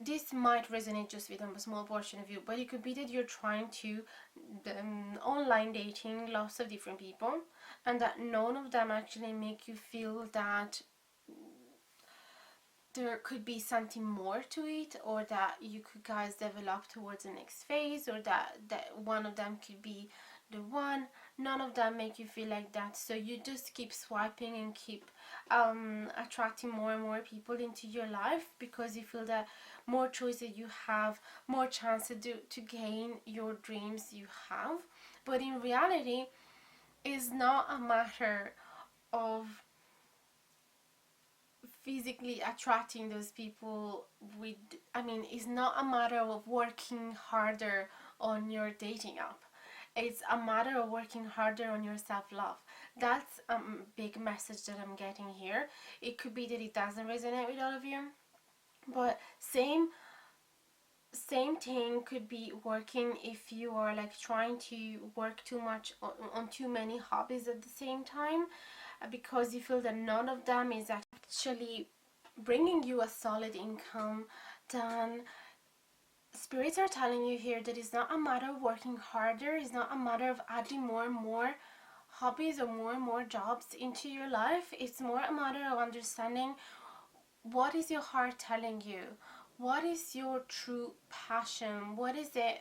this might resonate just with a small portion of you, but it could be that you're trying to online dating lots of different people, and that none of them actually make you feel that there could be something more to it, or that you could guys develop towards the next phase, or that one of them could be the one. None of them make you feel like that, so you just keep swiping and keep attracting more and more people into your life, because you feel that more choices you have, more chance to gain your dreams you have. But in reality, it's not a matter of physically attracting those people with, I mean, it's not a matter of working harder on your dating app. It's a matter of working harder on your self-love. That's a big message that I'm getting here. It could be that it doesn't resonate with all of you, but same thing could be working if you are like trying to work too much on too many hobbies at the same time, because you feel that none of them is actually bringing you a solid income. Then spirits are telling you here that it's not a matter of working harder, it's not a matter of adding more and more hobbies or more and more jobs into your life. It's more a matter of understanding what is your heart telling you, what is your true passion, what is it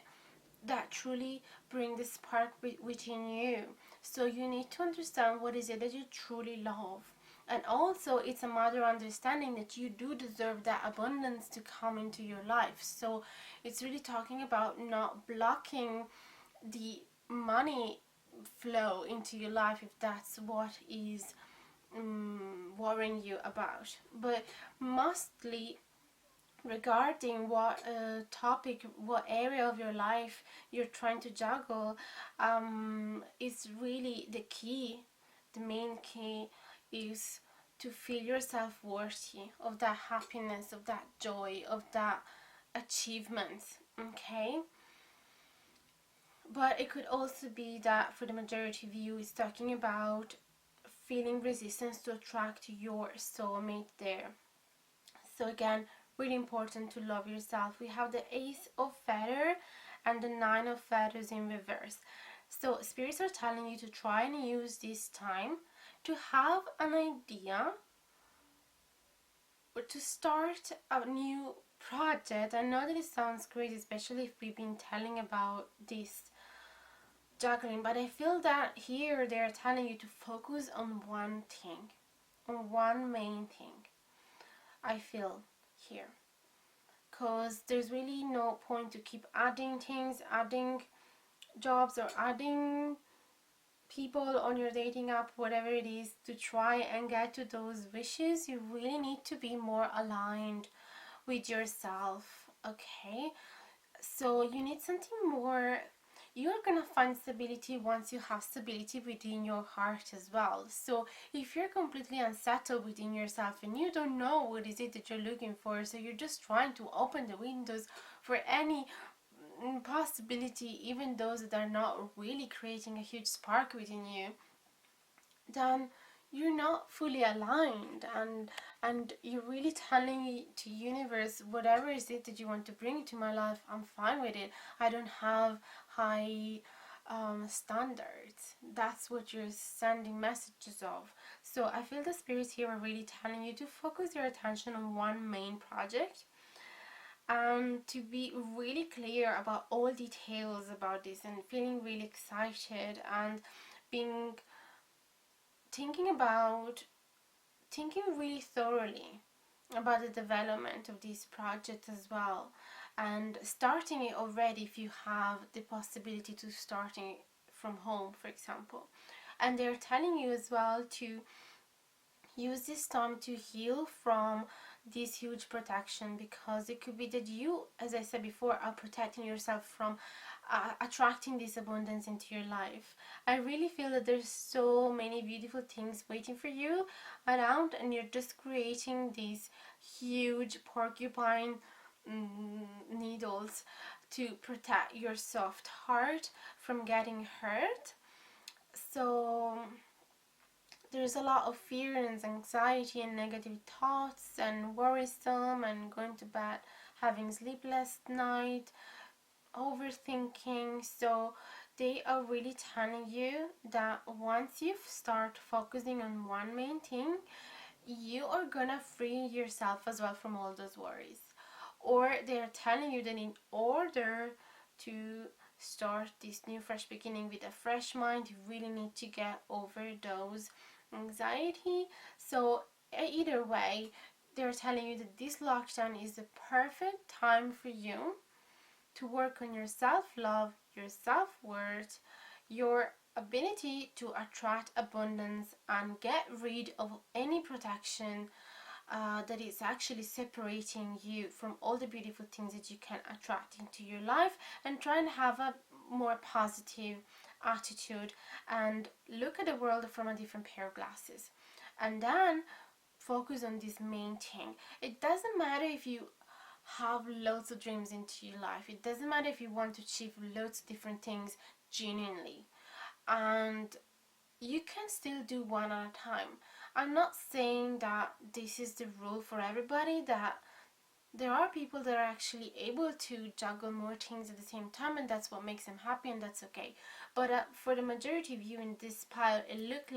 that truly bring the spark within you. So you need to understand what is it that you truly love. And also it's a matter of understanding that you do deserve that abundance to come into your life. So it's really talking about not blocking the money flow into your life, if that's what is worrying you about. But mostly regarding what topic, what area of your life you're trying to juggle, is really the key. The main key is to feel yourself worthy of that happiness, of that joy, of that achievement. Okay, but it could also be that for the majority of you, it's talking about feeling resistance to attract your soulmate there. So again, really important to love yourself. We have the Ace of Feather and the Nine of Feathers in reverse. So spirits are telling you to try and use this time to have an idea or to start a new project. I know that it sounds crazy, especially if we've been telling about this juggling, but I feel that here they're telling you to focus on one thing, on one main thing. I feel here, because there's really no point to keep adding things, adding jobs, or adding people on your dating app, whatever it is, to try and get to those wishes. You really need to be more aligned with yourself. Okay, so you need something more. You're gonna find stability once you have stability within your heart as well. So if you're completely unsettled within yourself and you don't know what is it that you're looking for, so you're just trying to open the windows for any possibility, even those that are not really creating a huge spark within you, then you're not fully aligned, and you're really telling to universe, whatever is it that you want to bring into my life, I'm fine with it. I don't have high standards. That's what you're sending messages of. So I feel the spirits here are really telling you to focus your attention on one main project, and to be really clear about all details about this, and feeling really excited, and thinking really thoroughly about the development of this project as well, and starting it already if you have the possibility to starting it from home, for example. And they're telling you as well to use this time to heal from this huge protection, because it could be that you, as I said before, are protecting yourself from attracting this abundance into your life. I really feel that there's so many beautiful things waiting for you around, and you're just creating these huge porcupine needles to protect your soft heart from getting hurt. So there's a lot of fear and anxiety and negative thoughts and worrisome, and going to bed having sleepless night, overthinking. So they are really telling you that once you start focusing on one main thing, you are gonna free yourself as well from all those worries. Or they're telling you that in order to start this new fresh beginning with a fresh mind, you really need to get over those anxiety. So either way, they're telling you that this lockdown is the perfect time for you to work on your self-love, your self-worth, your ability to attract abundance, and get rid of any protection that is actually separating you from all the beautiful things that you can attract into your life, and try and have a more positive attitude and look at the world from a different pair of glasses. And then focus on this main thing. It doesn't matter if you have loads of dreams into your life. It doesn't matter if you want to achieve loads of different things genuinely. And you can still do one at a time. I'm not saying that this is the rule for everybody, that there are people that are actually able to juggle more things at the same time, and that's what makes them happy, and that's okay. But for the majority of you in this pile, it looks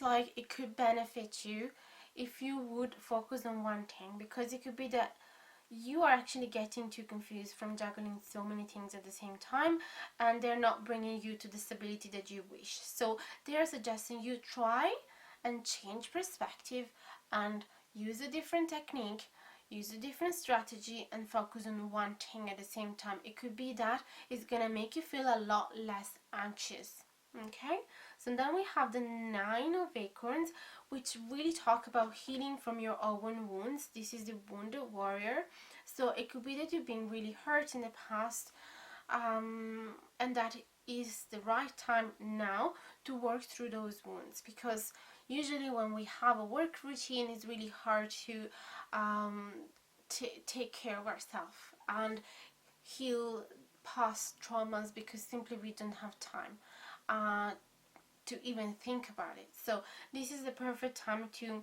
like it could benefit you if you would focus on one thing, because it could be that you are actually getting too confused from juggling so many things at the same time, and they're not bringing you to the stability that you wish. So they are suggesting you try and change perspective and use a different technique, use a different strategy, and focus on one thing at the same time. It could be that it's gonna make you feel a lot less anxious. Okay, so then we have the Nine of Acorns, which really talk about healing from your own wounds. This is the wounded warrior. So it could be that you've been really hurt in the past, and that is the right time now to work through those wounds, because usually when we have a work routine, it's really hard to take care of ourselves and heal past traumas, because simply we don't have time to even think about it. So this is the perfect time to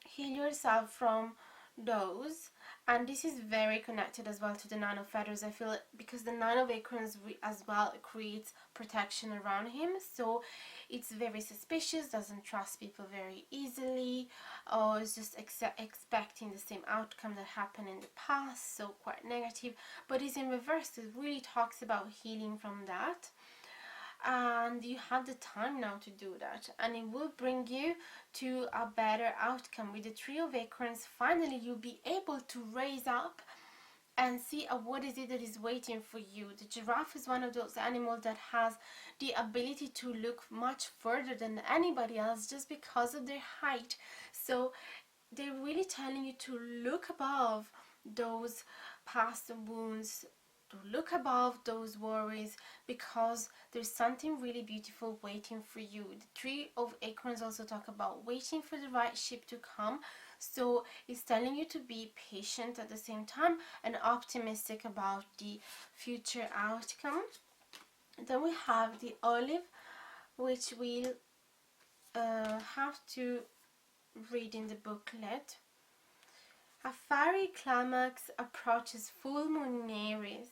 heal yourself from those. And this is very connected as well to the Nine of Feathers, I feel, because the Nine of Acorns as well creates protection around him. So it's very suspicious, doesn't trust people very easily, or is just expecting the same outcome that happened in the past, so quite negative. But it's in reverse. It really talks about healing from that, and you have the time now to do that, and it will bring you to a better outcome. With the Three of Acorns, finally you'll be able to raise up and see what is it that is waiting for you. The giraffe is one of those animals that has the ability to look much further than anybody else just because of their height. So they're really telling you to look above those past wounds, to look above those worries, because there's something really beautiful waiting for you. The Three of Acorns also talk about waiting for the right ship to come. So it's telling you to be patient at the same time and optimistic about the future outcome. Then we have the Olive, which we'll have to read in the booklet. A fiery climax approaches full moon in Aries.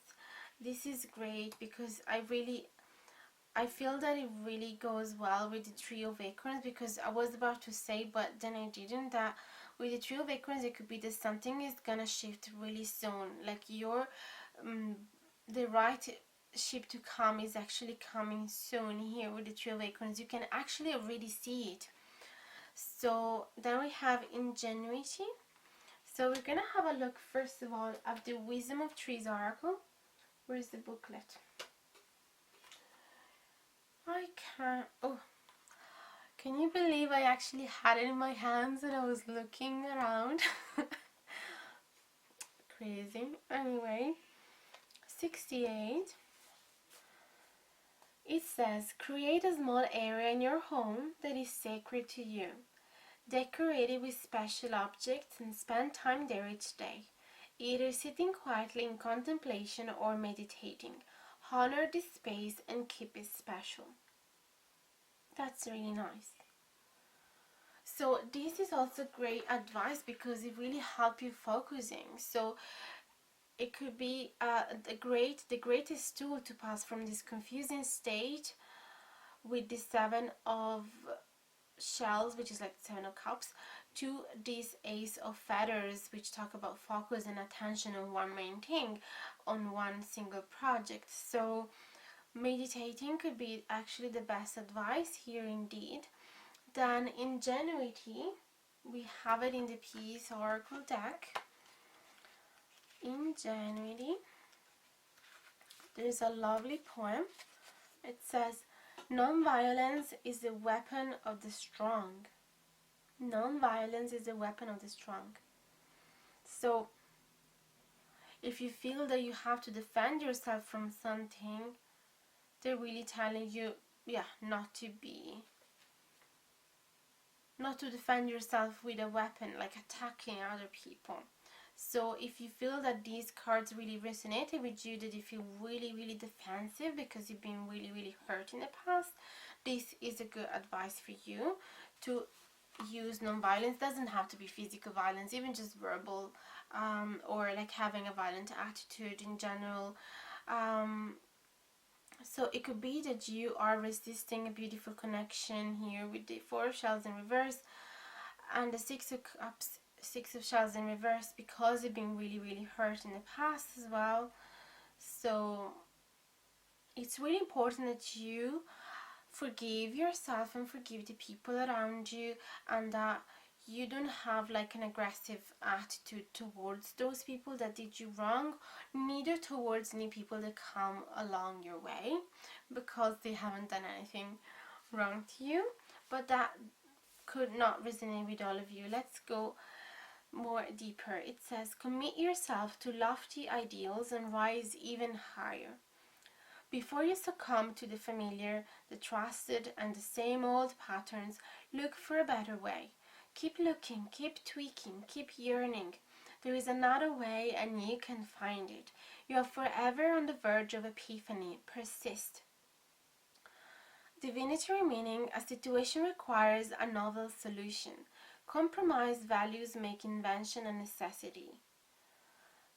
This is great because I feel that it really goes well with the Three of Acorns, because I was about to say, but then I didn't, that with the Three of Acorns it could be that something is gonna shift really soon. Like the right ship to come is actually coming soon here with the Three of Acorns. You can actually already see it. So then we have Ingenuity. So we're gonna have a look first of all at the Wisdom of Trees Oracle. Where is the booklet? I can't. Oh, can you believe I actually had it in my hands and I was looking around? Crazy. Anyway, 68. It says, create a small area in your home that is sacred to you. Decorate it with special objects and spend time there each day, either sitting quietly in contemplation or meditating. Honor this space and keep it special. That's really nice. So this is also great advice because it really helps you focusing. So it could be the greatest tool to pass from this confusing state with the Seven of shells, which is like 7 of cups, to this ace of feathers, which talk about focus and attention on one main thing, on one single project. So meditating could be actually the best advice here indeed. Then ingenuity, we have it in the Peace Oracle deck. Ingenuity, there's a lovely poem. It says, non-violence is the weapon of the strong. Non-violence is the weapon of the strong. So if you feel that you have to defend yourself from something, they're really telling you, yeah, not to defend yourself with a weapon, like attacking other people. So if you feel that these cards really resonated with you, that you feel really, really defensive because you've been really, really hurt in the past, this is a good advice for you to use non-violence. Doesn't have to be physical violence, even just verbal, or like having a violent attitude in general. So it could be that you are resisting a beautiful connection here with the 4 of shells in reverse and the 6 of cups, 6 of shells in reverse, because you've been really, really hurt in the past as well. So it's really important that you forgive yourself and forgive the people around you, and that you don't have like an aggressive attitude towards those people that did you wrong, neither towards any people that come along your way, because they haven't done anything wrong to you. But that could not resonate with all of you. Let's go more deeper. It says, commit yourself to lofty ideals and rise even higher. Before you succumb to the familiar, the trusted, and the same old patterns, look for a better way. Keep looking, keep tweaking, keep yearning. There is another way and you can find it. You are forever on the verge of epiphany. Persist. Divinity meaning, a situation requires a novel solution. Compromised values make invention a necessity.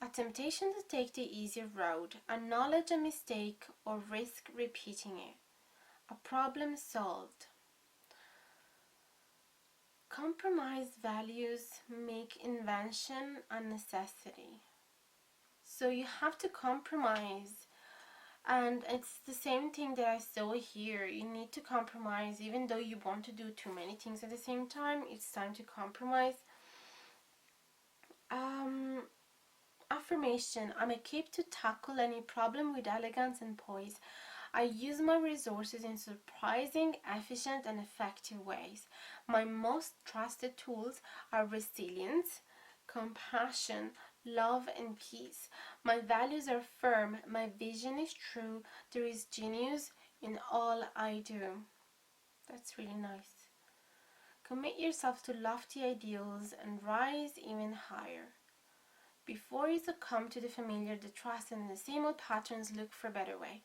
A temptation to take the easier road, acknowledge a mistake or risk repeating it. A problem solved. Compromised values make invention a necessity. So you have to compromise. And it's the same thing that I saw here. You need to compromise, even though you want to do too many things at the same time. It's time to compromise. Affirmation. I'm equipped to tackle any problem with elegance and poise. I use my resources in surprising, efficient, and effective ways. My most trusted tools are resilience, compassion, love, and peace. My values are firm. My vision is true. There is genius in all I do. That's really nice. Commit yourself to lofty ideals and rise even higher. Before you succumb to the familiar, the trust, and the same old patterns, look for a better way.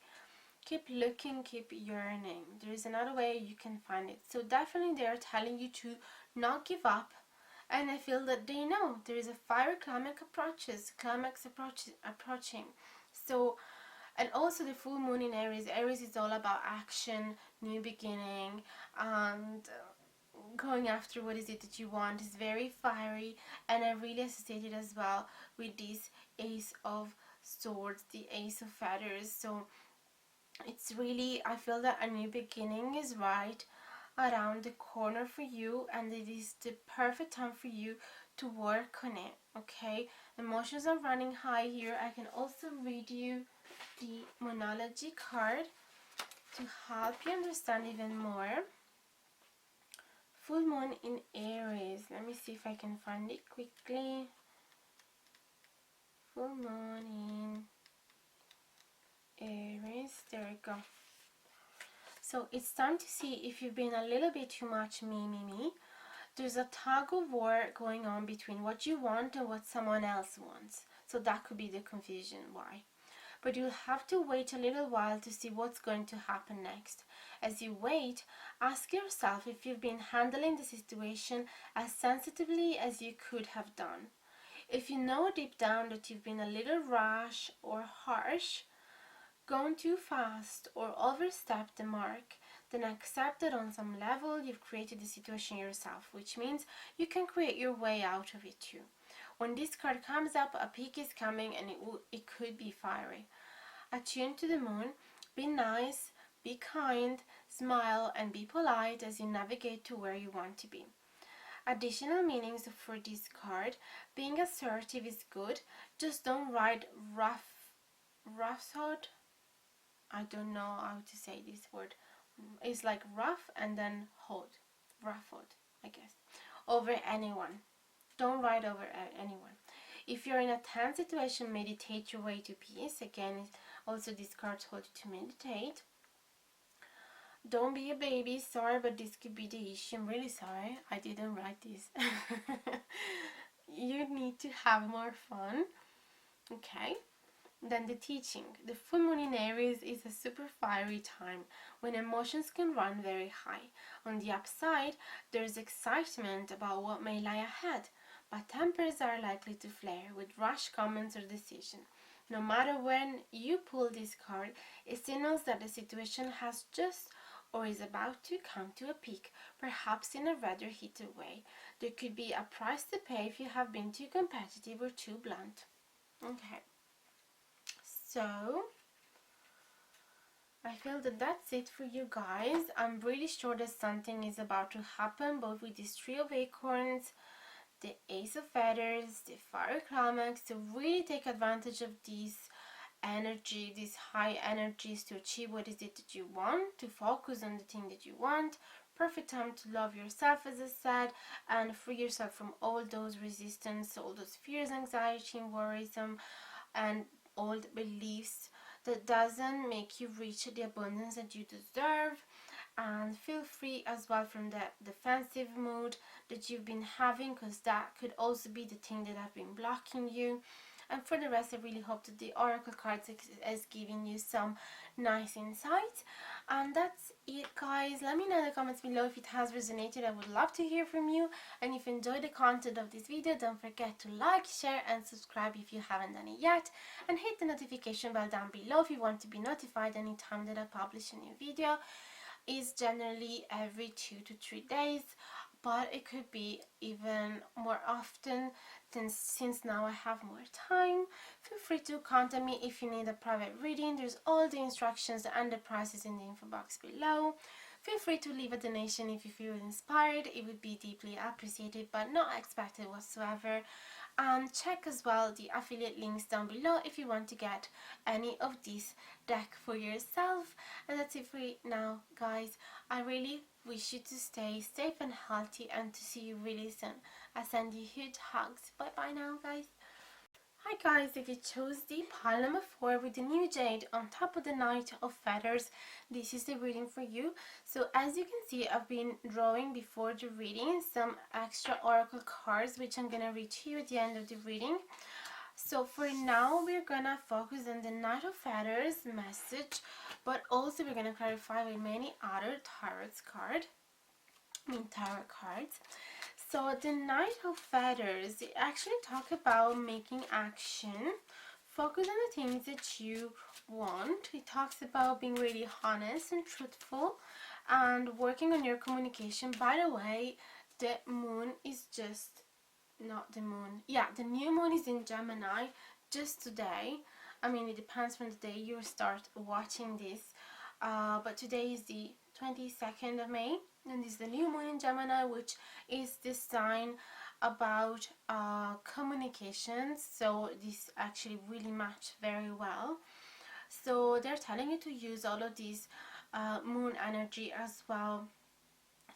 Keep looking, keep yearning. There is another way, you can find it. So definitely they are telling you to not give up. And I feel that they know there is a fire climax approaching. So, and also the full moon in Aries. Aries is all about action, new beginning, and going after what is it that you want. Is very fiery, and I really associate it as well with this Ace of Swords, the Ace of Feathers. So it's really, I feel that a new beginning is right around the corner for you, and it is the perfect time for you to work on it. Okay, emotions are running high here. I can also read you the Monology card to help you understand even more. Full moon in Aries. Let me see if I can find it quickly. Full moon in Aries. There we go. So it's time to see if you've been a little bit too much me. There's a tug of war going on between what you want and what someone else wants. So that could be the confusion why. But you'll have to wait a little while to see what's going to happen next. As you wait, ask yourself if you've been handling the situation as sensitively as you could have done. If you know deep down that you've been a little rash or harsh, gone too fast, or overstepped the mark, then accept that on some level you've created the situation yourself, which means you can create your way out of it too. When this card comes up, a peak is coming, and it could be fiery. Attune to the moon, be nice, be kind, smile, and be polite as you navigate to where you want to be. Additional meanings for this card: being assertive is good, just don't ride roughshod. I don't know how to say this word. It's like rough and then ruffled, I guess, over anyone. Don't ride over anyone. If you're in a tense situation, meditate your way to peace. Again, also this card told you to meditate. Don't be a baby. Sorry, but this could be the issue. I'm really sorry. I didn't write this. You need to have more fun. Okay. Then the teaching. The full moon in Aries is a super fiery time when emotions can run very high. On the upside, there's excitement about what may lie ahead, but tempers are likely to flare with rash comments or decisions. No matter when you pull this card, it signals that the situation has just or is about to come to a peak, perhaps in a rather heated way. There could be a price to pay if you have been too competitive or too blunt. Okay. So, I feel that that's it for you guys. I'm really sure that something is about to happen, both with this Three of Acorns, the Ace of Feathers, the Fire Climax, to really take advantage of these energy, these high energies, to achieve what is it that you want, to focus on the thing that you want. Perfect time to love yourself, as I said, and free yourself from all those resistance, all those fears, anxiety, and worrisome, and old beliefs that doesn't make you reach the abundance that you deserve. And feel free as well from that defensive mood that you've been having, because that could also be the thing that have been blocking you. And for the rest, I really hope that the oracle cards is giving you some nice insights. And that's it, guys. Let me know in the comments below if it has resonated. I would love to hear from you. And if you enjoyed the content of this video, don't forget to like, share, and subscribe if you haven't done it yet. And hit the notification bell down below if you want to be notified anytime that I publish a new video. It's generally every 2 to 3 days, but it could be even more often since now I have more time. Feel free to contact me if you need a private reading. There's all the instructions and the prices in the info box below. Feel free to leave a donation if you feel inspired. It would be deeply appreciated but not expected whatsoever. And check as well the affiliate links down below if you want to get any of these deck for yourself. And that's it for now, guys. I really wish you to stay safe and healthy, and to see you really soon. I send you huge hugs. Bye bye now, guys. Hi guys, if you chose the pile number 4 with the new jade on top of the Knight of Feathers, this is the reading for you. So as you can see, I've been drawing before the reading some extra oracle cards, which I'm gonna read to you at the end of the reading. So for now, we're gonna focus on the Knight of Feathers message, but also we're gonna clarify with many other tarot cards. So the Knight of Feathers, they actually talk about making action, focus on the things that you want. It talks about being really honest and truthful and working on your communication. By the way, the moon is just not the moon. Yeah, the new moon is in Gemini just today. I mean, it depends from the day you start watching this. But today is the 22nd of May, and this is the new moon in Gemini, which is the sign about communications. So this actually really matched very well. So they're telling you to use all of these moon energy as well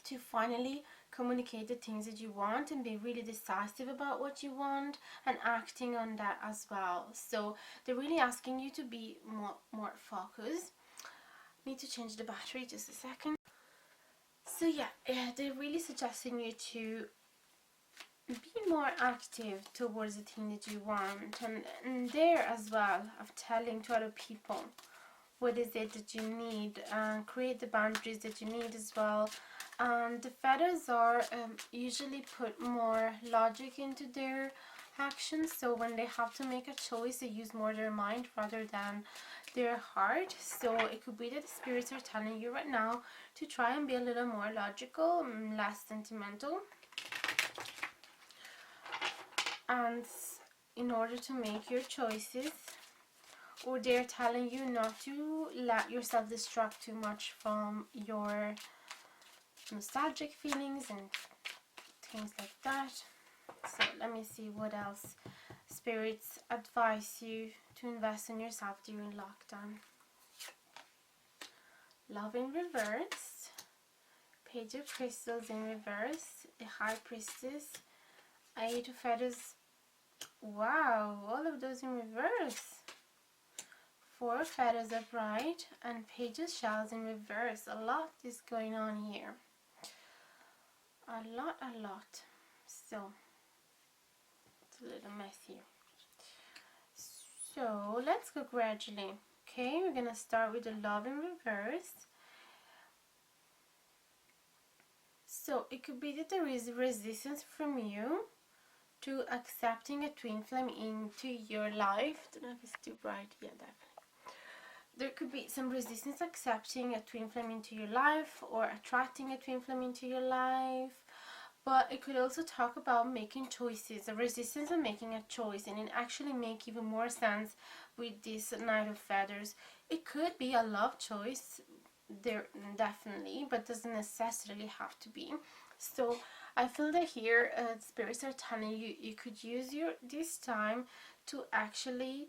to finally communicate the things that you want and be really decisive about what you want and acting on that as well. So they're really asking you to be more focused. Need to change the battery, just a second. So yeah, they're really suggesting you to be more active towards the thing that you want, and there as well of telling to other people what is it that you need, and create the boundaries that you need as well. The feathers are usually put more logic into their action. So when they have to make a choice, they use more their mind rather than their heart. So it could be that the spirits are telling you right now to try and be a little more logical, less sentimental, and in order to make your choices. Or they're telling you not to let yourself distract too much from your nostalgic feelings and things like that. So let me see what else spirits advise you to invest in yourself during lockdown. Love in reverse, Page of Crystals in reverse, the High Priestess, Eight of Feathers. Wow, all of those in reverse. Four of Feathers upright and Page of Shells in reverse. A lot is going on here. A lot. So it's a little messy. So let's go gradually. Okay, we're gonna start with the Love in reverse. So it could be that there is resistance from you to accepting a twin flame into your life. Don't know if it's too bright. Yeah, definitely. There could be some resistance accepting a twin flame into your life or attracting a twin flame into your life. But it could also talk about making choices, a resistance of making a choice, and it actually make even more sense with this Knight of Feathers. It could be a love choice, there definitely, but doesn't necessarily have to be. So I feel that here spirits are telling you you could use this time to actually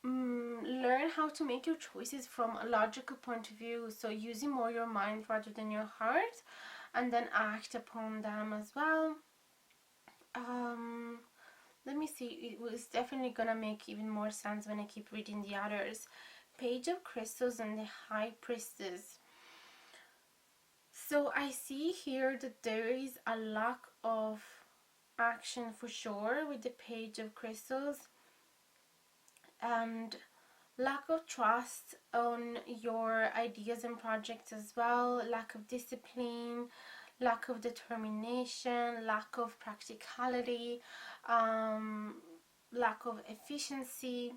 learn how to make your choices from a logical point of view, so using more your mind rather than your heart, and then act upon them as well. Let me see, it was definitely gonna make even more sense when I keep reading the others. Page of Crystals and the High Priestess. So I see here that there is a lack of action for sure with the Page of Crystals, and lack of trust on your ideas and projects as well, lack of discipline, lack of determination, lack of practicality, lack of efficiency.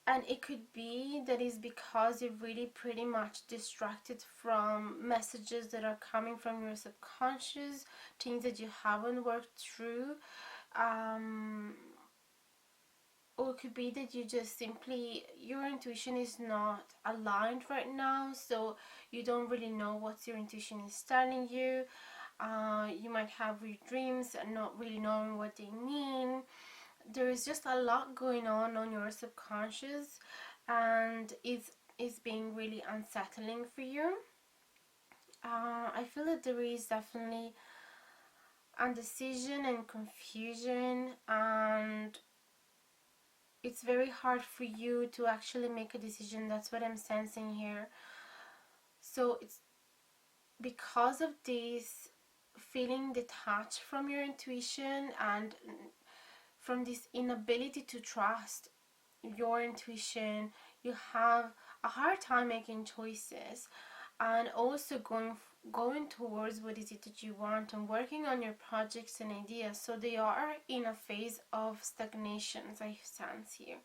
And it could be that is because you're really pretty much distracted from messages that are coming from your subconscious, things that you haven't worked through. Or it could be that you just simply, your intuition is not aligned right now, so you don't really know what your intuition is telling you. You might have weird dreams and not really knowing what they mean. There is just a lot going on your subconscious, and it's being really unsettling for you. I feel that there is definitely indecision and confusion, and it's very hard for you to actually make a decision. That's what I'm sensing here. So it's because of this feeling detached from your intuition and from this inability to trust your intuition, you have a hard time making choices, and also going towards what is it that you want and working on your projects and ideas. So they are in a phase of stagnation, as I sense here,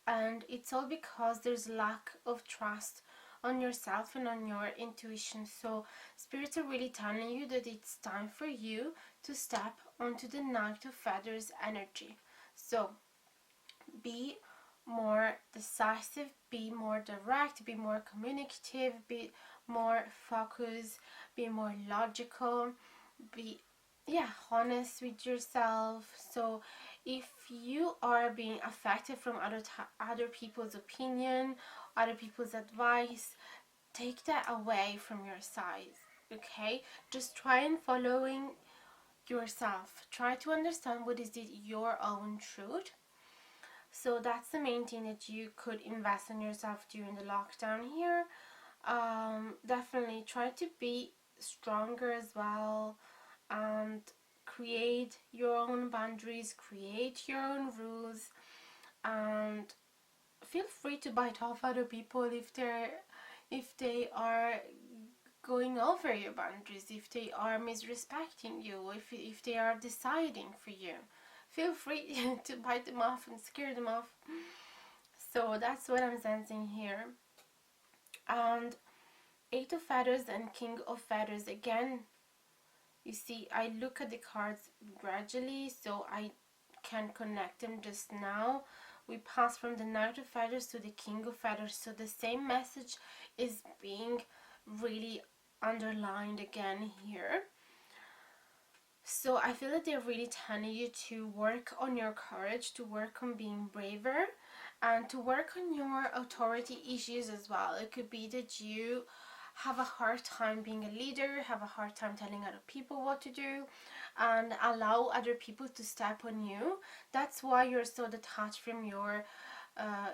and it's all because there's lack of trust on yourself and on your intuition. So spirits are really telling you that it's time for you to step onto the Knight of Feathers energy. So be more decisive, be more direct, be more communicative, be more focused, be more logical, be honest with yourself. So if you are being affected from other people's opinion, other people's advice, take that away from your side. Okay, just try and following yourself, try to understand what is it your own truth. So that's the main thing that you could invest in yourself during the lockdown here. Definitely try to be stronger as well, and create your own boundaries, create your own rules, and feel free to bite off other people if they are going over your boundaries, if they are misrespecting you, if they are deciding for you, feel free to bite them off and scare them off. So that's what I'm sensing here. And Eight of Feathers and King of Feathers again. You see, I look at the cards gradually, so I can connect them just now. We pass from the Knight of Feathers to the King of Feathers, so the same message is being really underlined again here. So I feel that they're really telling you to work on your courage, to work on being braver, and to work on your authority issues as well. It could be that you have a hard time being a leader, have a hard time telling other people what to do, and allow other people to step on you. That's why you're so detached from your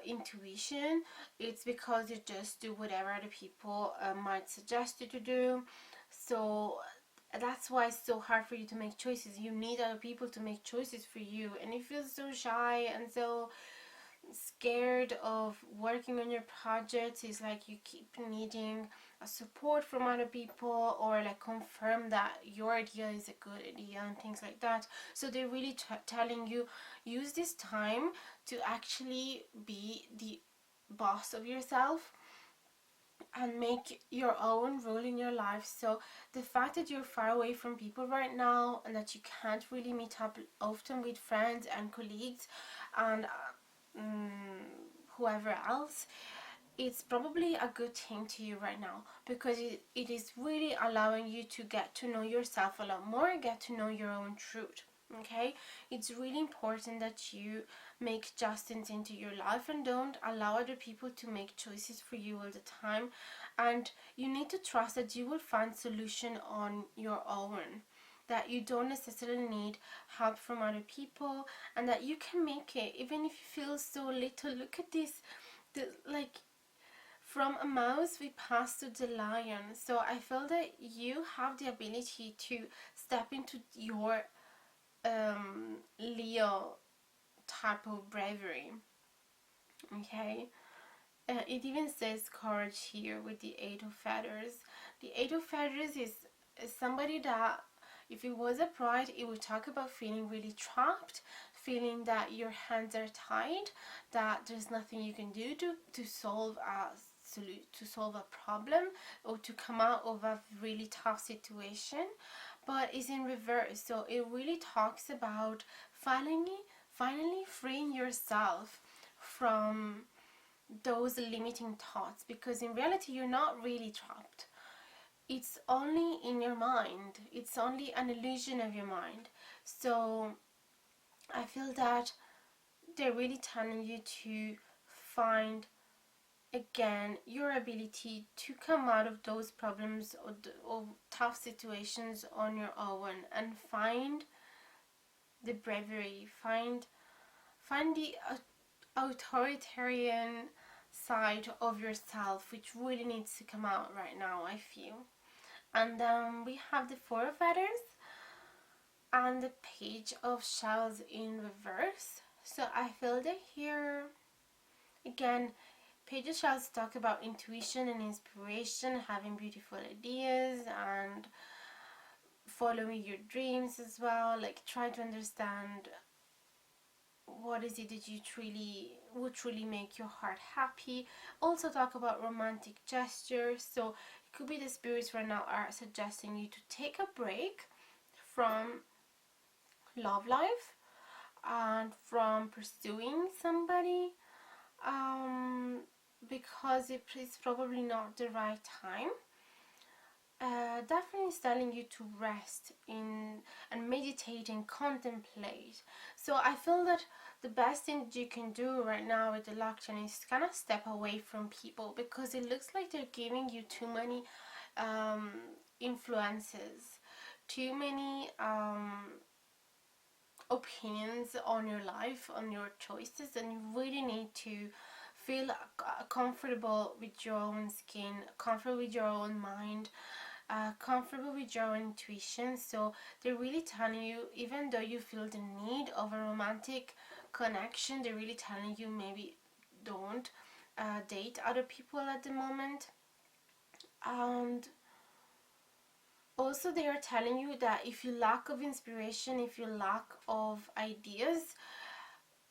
intuition. It's because you just do whatever other people might suggest you to do. So that's why it's so hard for you to make choices. You need other people to make choices for you, and you feel so shy and so scared of working on your projects. It's like you keep needing a support from other people, or like confirm that your idea is a good idea and things like that. So they're really telling you, use this time to actually be the boss of yourself and make your own rule in your life. So the fact that you're far away from people right now, and that you can't really meet up often with friends and colleagues and whoever else, it's probably a good thing to you right now, because it is really allowing you to get to know yourself a lot more, get to know your own truth. Okay, it's really important that you make adjustments into your life and don't allow other people to make choices for you all the time. And you need to trust that you will find solution on your own, that you don't necessarily need help from other people, and that you can make it even if you feel so little. Look at this, like, from a mouse we pass to the lion. So I feel that you have the ability to step into your Leo type of bravery. Okay, it even says courage here with the Eight of Feathers. The Eight of Feathers is somebody that, if it was a pride, it would talk about feeling really trapped, feeling that your hands are tied, that there's nothing you can do to solve a problem, or to come out of a really tough situation. But it's in reverse. So it really talks about finally freeing yourself from those limiting thoughts, because in reality you're not really trapped. It's only in your mind. It's only an illusion of your mind. So I feel that they're really telling you to find again your ability to come out of those problems or tough situations on your own, and find the bravery, find the authoritarian side of yourself, which really needs to come out right now, I feel. And then we have the Four of Feathers and the Page of Shells in reverse. So I feel that here again, Page of Shells talk about intuition and inspiration, having beautiful ideas and following your dreams as well, like try to understand what is it that you would truly make your heart happy. Also talk about romantic gestures. So it could be the spirits right now are suggesting you to take a break from love life and from pursuing somebody, because it is probably not the right time. Definitely is telling you to rest in and meditate and contemplate. So I feel that the best thing that you can do right now with the lockdown is kind of step away from people, because it looks like they're giving you too many influences, too many opinions on your life, on your choices, and you really need to feel comfortable with your own skin, comfortable with your own mind, comfortable with your own intuition. So they're really telling you, even though you feel the need of a romantic connection, they're really telling you maybe don't date other people at the moment. And Also, they are telling you that if you lack of inspiration, if you lack of ideas,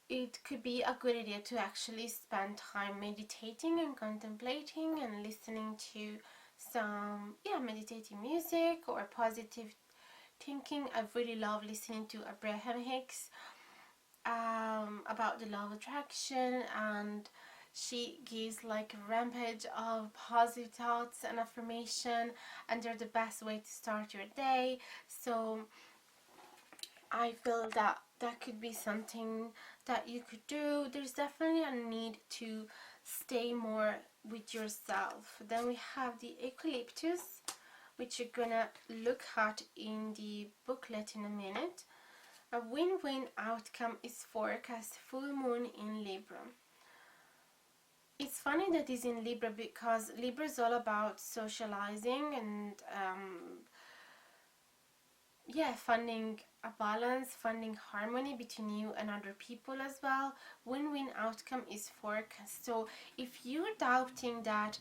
it could be a good idea to actually spend time meditating and contemplating and listening to some meditating music or positive thinking. I really love listening to Abraham Hicks about the law of attraction, and she gives like a rampage of positive thoughts and affirmation, and they're the best way to start your day. So I feel that that could be something that you could do. There's definitely a need to stay more with yourself. Then we have the eucalyptus, which you're gonna look at in the booklet in a minute. A win-win outcome is forecast full moon in Libra. It's funny that it's in Libra because Libra is all about socializing and finding a balance, finding harmony between you and other people as well. Win-win outcome is forecast. So if you're doubting that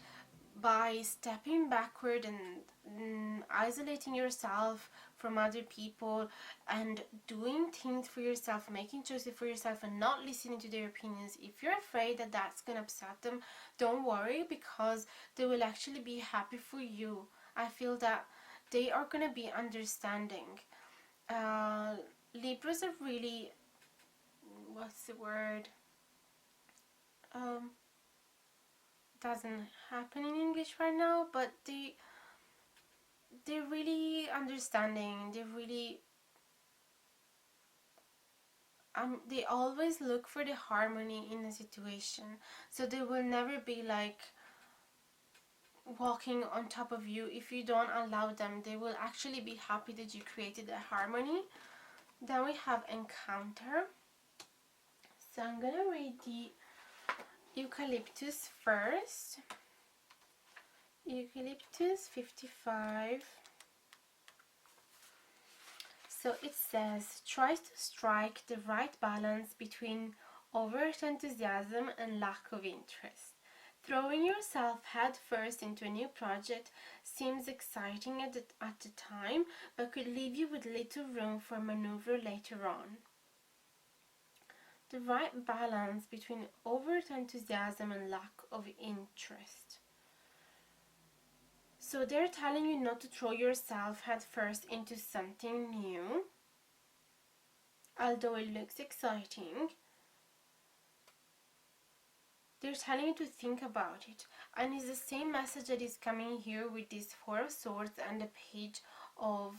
by stepping backward and isolating yourself from other people and doing things for yourself, making choices for yourself and not listening to their opinions, if you're afraid that that's going to upset them, don't worry, because they will actually be happy for you. I feel that they are going to be understanding. Libras are really, what's the word? Doesn't happen in English right now, but they're really understanding. They always look for the harmony in a situation, so they will never be like walking on top of you if you don't allow them. They will actually be happy that you created a harmony. Then we have encounter. So I'm gonna read the eucalyptus first. Eucalyptus 55. So it says, try to strike the right balance between overt enthusiasm and lack of interest. Throwing yourself head first into a new project seems exciting at the time, but could leave you with little room for maneuver later on. The right balance between overt enthusiasm and lack of interest. So they're telling you not to throw yourself head first into something new, although it looks exciting. They're telling you to think about it, and it's the same message that is coming here with this Four of Swords and the Page of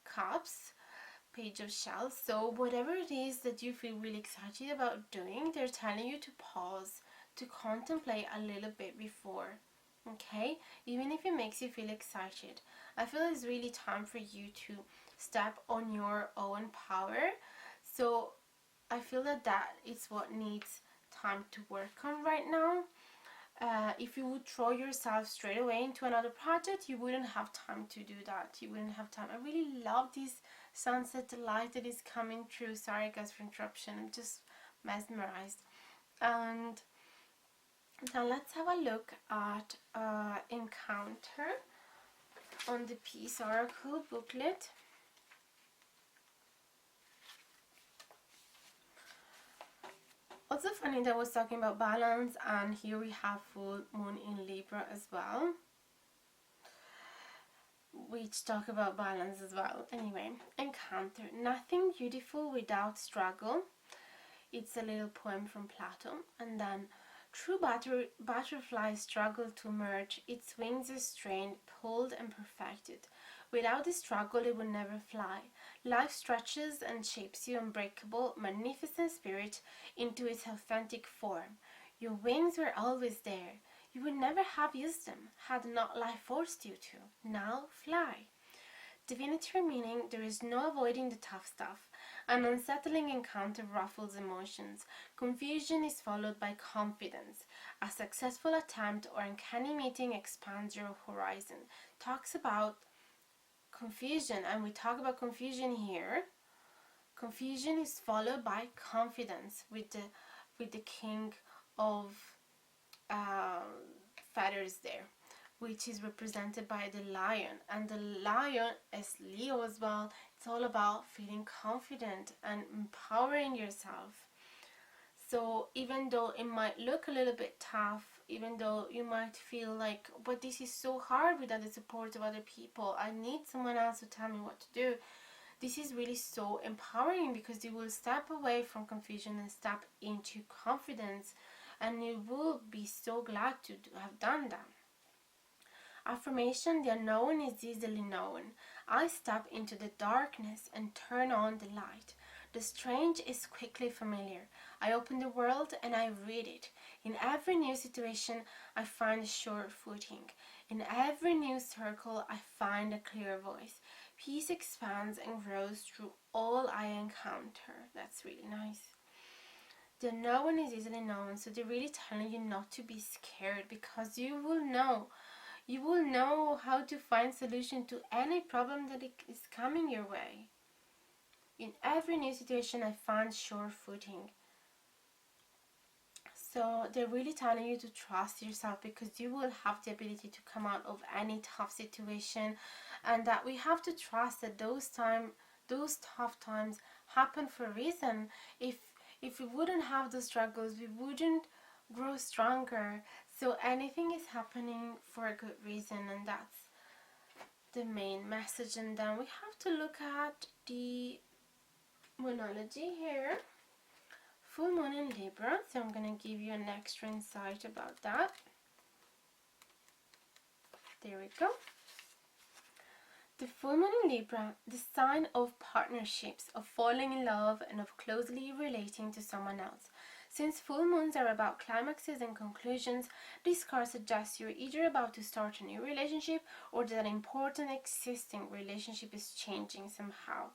Cups, Page of Shells. So whatever it is that you feel really excited about doing, they're telling you to pause, to contemplate a little bit before. Okay, even if it makes you feel excited, I feel it's really time for you to step on your own power. So I feel that is what needs time to work on right now. If you would throw yourself straight away into another project, you wouldn't have time to do that. You wouldn't have time. I really love this sunset light that is coming through. Sorry guys for interruption, I'm just mesmerized. And now let's have a look at encounter on the Peace Oracle booklet. Also funny that I was talking about balance, and here we have full moon in Libra as well, which talk about balance as well. Anyway, encounter. Nothing beautiful without struggle. It's a little poem from Plato. And then, true butterflies struggle to merge. Its wings are strained, pulled, and perfected. Without the struggle, it would never fly. Life stretches and shapes your unbreakable, magnificent spirit into its authentic form. Your wings were always there. You would never have used them had not life forced you to. Now fly. Divinity meaning there is no avoiding the tough stuff. An unsettling encounter ruffles emotions. Confusion is followed by confidence. A successful attempt or uncanny meeting expands your horizon. Talks about confusion, and we talk about confusion here. Confusion is followed by confidence with the King of feathers there. which is represented by the lion. And the lion is Leo as well. It's all about feeling confident and empowering yourself. So even though it might look a little bit tough, even though you might feel like, but this is so hard without the support of other people, I need someone else to tell me what to do, this is really so empowering, because you will step away from confusion and step into confidence, and you will be so glad to have done that. Affirmation: the unknown is easily known. I step into the darkness and turn on the light. The strange is quickly familiar. I open the world and I read it. In every new situation, I find a sure footing. In every new circle, I find a clear voice. Peace expands and grows through all I encounter. That's really nice. The unknown is easily known, so they're really telling you not to be scared, because you will know. You will know how to find solution to any problem that is coming your way. In every new situation, I find sure footing. So they're really telling you to trust yourself, because you will have the ability to come out of any tough situation, and that we have to trust that those tough times happen for a reason. If we wouldn't have those struggles, we wouldn't grow stronger. So anything is happening for a good reason, and that's the main message. And then we have to look at the moonology here. Full moon in Libra, so I'm going to give you an extra insight about that. There we go. The full moon in Libra, the sign of partnerships, of falling in love, and of closely relating to someone else. Since full moons are about climaxes and conclusions, this card suggests you're either about to start a new relationship, or that an important existing relationship is changing somehow,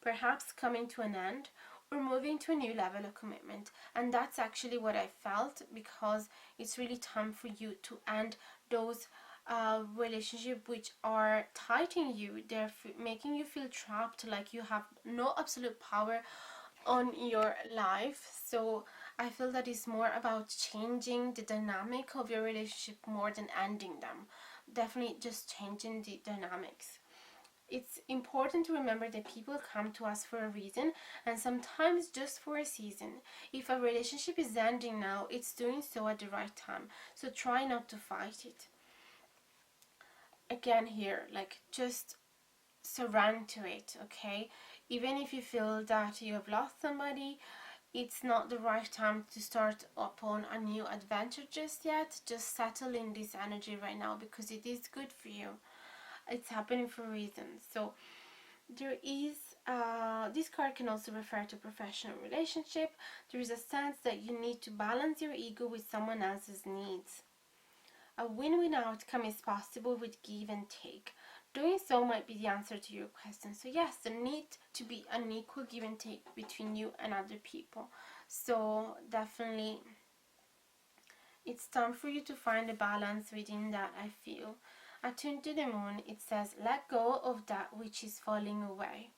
perhaps coming to an end, or moving to a new level of commitment. And that's actually what I felt, because it's really time for you to end those relationships which are tightening you. They're making you feel trapped, like you have no absolute power on your life. So I feel that it's more about changing the dynamic of your relationship more than ending them. Definitely just changing the dynamics. It's important to remember that people come to us for a reason, and sometimes just for a season. If a relationship is ending now, it's doing so at the right time. So try not to fight it. Again here, like, just surrender to it, okay? Even if you feel that you have lost somebody, it's not the right time to start upon a new adventure just yet. Just settle in this energy right now, because it is good for you. It's happening for a reason. So there is this card can also refer to professional relationship. There is a sense that you need to balance your ego with someone else's needs. A win-win outcome is possible with give and take. Doing so might be the answer to your question. So yes, there needs to be an equal give and take between you and other people. So definitely it's time for you to find a balance within that, I feel. Attuned to the moon, it says, let go of that which is falling away.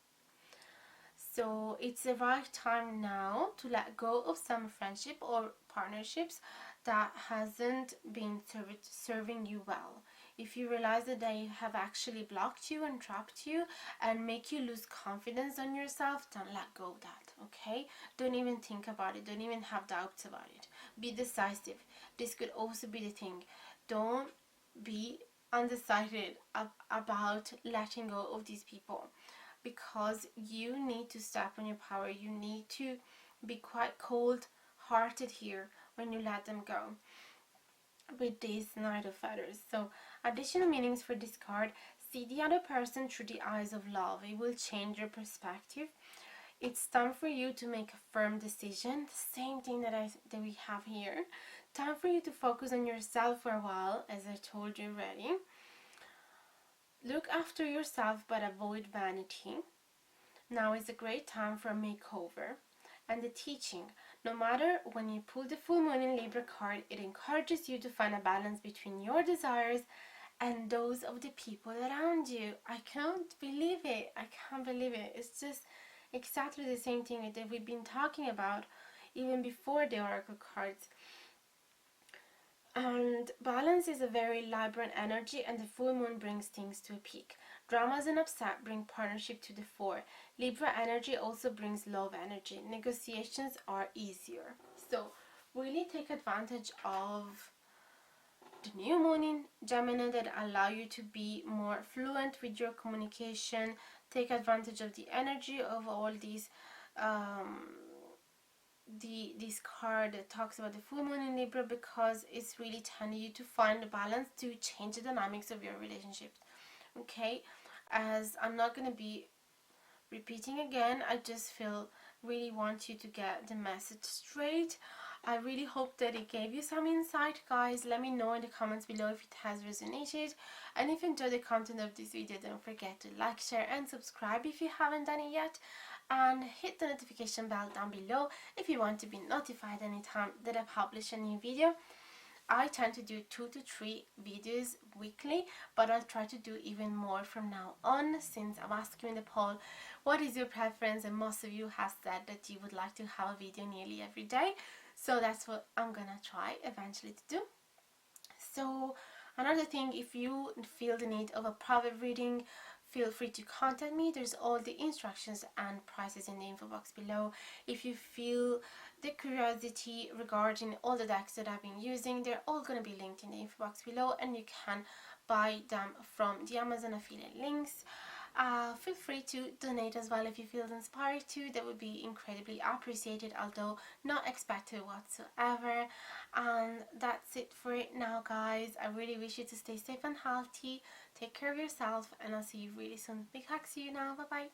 So it's the right time now to let go of some friendship or partnerships that hasn't been serving you well. If you realize that they have actually blocked you and trapped you and make you lose confidence on yourself, then let go of that, okay? Don't even think about it. Don't even have doubts about it. Be decisive. This could also be the thing. Don't be undecided about letting go of these people, because you need to step on your power. You need to be quite cold-hearted here when you let them go with this Knight of Feathers. So additional meanings for this card: see the other person through the eyes of love. It will change your perspective. It's time for you to make a firm decision. The same thing that we have here. Time for you to focus on yourself for a while, as I told you already. Look after yourself, but avoid vanity. Now is a great time for a makeover. And the teaching: no matter when you pull the full moon in Libra card, it encourages you to find a balance between your desires and those of the people around you. I can't believe it. I can't believe it. It's just exactly the same thing that we've been talking about even before the oracle cards. And balance is a very vibrant energy, and the full moon brings things to a peak. Dramas and upset bring partnership to the fore. Libra energy also brings love energy. Negotiations are easier. So really take advantage of the new moon in Gemini that allow you to be more fluent with your communication. Take advantage of the energy of all these this card that talks about the full moon in Libra, because it's really telling you to find a balance to change the dynamics of your relationships. Okay, as I'm not going to be repeating again, I just feel really want you to get the message straight. I really hope that it gave you some insight, guys. Let me know in the comments below if it has resonated, and if you enjoyed the content of this video, don't forget to like, share and subscribe if you haven't done it yet, and hit the notification bell down below if you want to be notified anytime that I publish a new video. I tend to do 2 to 3 videos weekly, but I'll try to do even more from now on, since I'm asking in the poll what is your preference, and most of you have said that you would like to have a video nearly every day. So that's what I'm gonna try eventually to do. So another thing, if you feel the need of a private reading, feel free to contact me. There's all the instructions and prices in the info box below. If you feel the curiosity regarding all the decks that I've been using, they're all going to be linked in the info box below, and you can buy them from the Amazon affiliate links. Feel free to donate as well if you feel inspired to. That would be incredibly appreciated, although not expected whatsoever. And that's it for it now, guys. I really wish you to stay safe and healthy. Take care of yourself, and I'll see you really soon. Big hugs to you now. Bye bye.